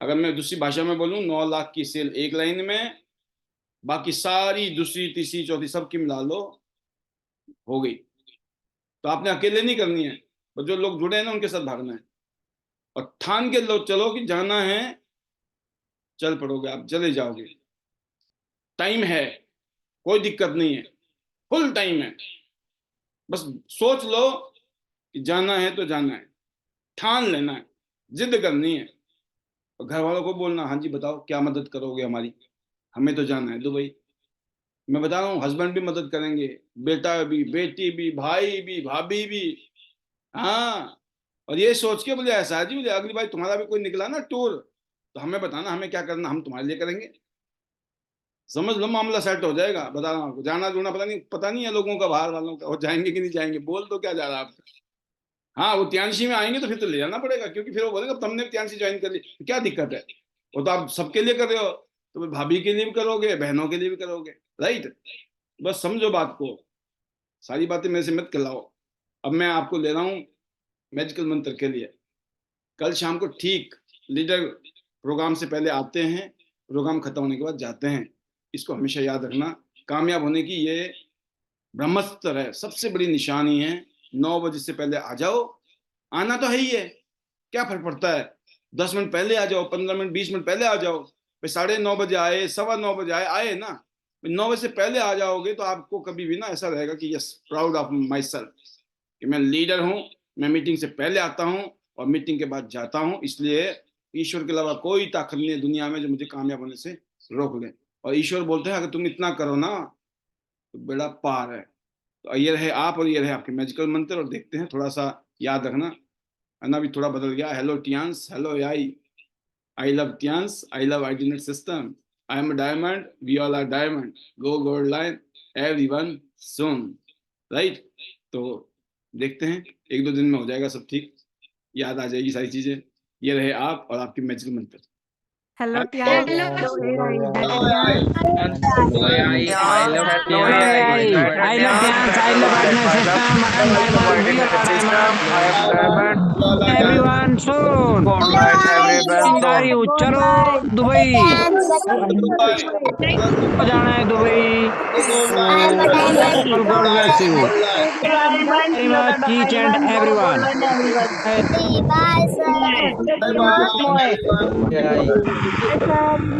अगर मैं दूसरी भाषा में बोलूं, 9 लाख की सेल एक लाइन में, बाकी सारी दूसरी तीसरी चौथी सबकी मिला लो, हो गई। तो आपने अकेले नहीं करनी है, पर जो लोग जुड़े हैं ना उनके साथ भागना है, और ठान के लो चलो कि जाना है, चल पड़ोगे, आप चले जाओगे। टाइम है, कोई दिक्कत नहीं है, फुल टाइम है। बस सोच लो कि जाना है तो जाना है, ठान लेना है, जिद करनी है, और घर वालों को बोलना, हाँ जी बताओ क्या मदद करोगे हमारी, हमें तो जाना है दुबई। मैं बता रहा हूँ, हस्बैंड भी मदद करेंगे, बेटा भी, बेटी भी, भाई भी, भाभी भी। हाँ, और ये सोच के बोले ऐसा जी, बोले अगली बार तुम्हारा भी कोई निकला ना टूर, तो हमें बताना, हमें क्या करना, हम तुम्हारे लिए करेंगे। समझ लो, मामला सेट हो जाएगा। बता रहा हूँ आपको, जाना जुड़ना पता नहीं है लोगों का, बाहर वालों का, और जाएंगे कि नहीं जाएंगे। बोल तो क्या जा रहा है आपका। हाँ, वो त्यांशी में आएंगे तो फिर तो ले जाना पड़ेगा, क्योंकि फिर वो बोलेगा तुमने त्यांशी ज्वाइन कर ली, तो क्या दिक्कत है। वो तो आप सबके लिए कर रहे हो, तो भाभी के लिए भी करोगे, बहनों के लिए भी करोगे, राइट। बस समझो बात को, सारी बातें मेरे से मत कहलाओ। अब मैं आपको ले रहा हूँ मैजिकल मंत्र के लिए। कल शाम को ठीक लीडर प्रोग्राम से पहले आते हैं, प्रोग्राम खत्म होने के बाद जाते हैं। इसको हमेशा याद रखना, कामयाब होने की ये ब्रह्मास्त्र है, सबसे बड़ी निशानी है। 9 बजे से पहले आ जाओ, आना तो है ही है, क्या फर्क पड़ता है, 10 मिनट पहले आ जाओ, 15 मिनट 20 मिनट पहले आ जाओ। भाई 9:30 बजे आए, 9:15 बजे आए ना, 9 बजे से पहले आ जाओगे तो आपको कभी भी ना ऐसा रहेगा कि yes, proud of my self, कि मैं लीडर हूँ, मैं मीटिंग से पहले आता हूँ और मीटिंग के बाद जाता हूँ। इसलिए ईश्वर के अलावा कोई ताकत नहीं है दुनिया में जो मुझे कामयाब होने से रोक ले। और ईश्वर बोलते हैं अगर तुम इतना करो ना तो बेड़ा पार है। तो ये रहे आप, और ये रहे आपके मैजिकल मंत्र, और देखते हैं, थोड़ा सा याद रखना। अन्ना भी थोड़ा बदल गया। Hello Tians, hello I love Tians, I love IDnet system, I am a diamond, we all are diamond, go gold line, everyone soon, right. तो देखते हैं, 1-2 दिन में हो जाएगा सब ठीक, याद आ जाएगी सारी चीजें। ये रहे आप और आपके मैजिकल मंत्र। Hello Hello, I love dance, I love Agnes system, I am diamond, we are diamond, everyone soon. गाड़ी चलो दुबई, जाना है Dubai. God bless you very much, each and everyone. Bye, sir. Bye bye.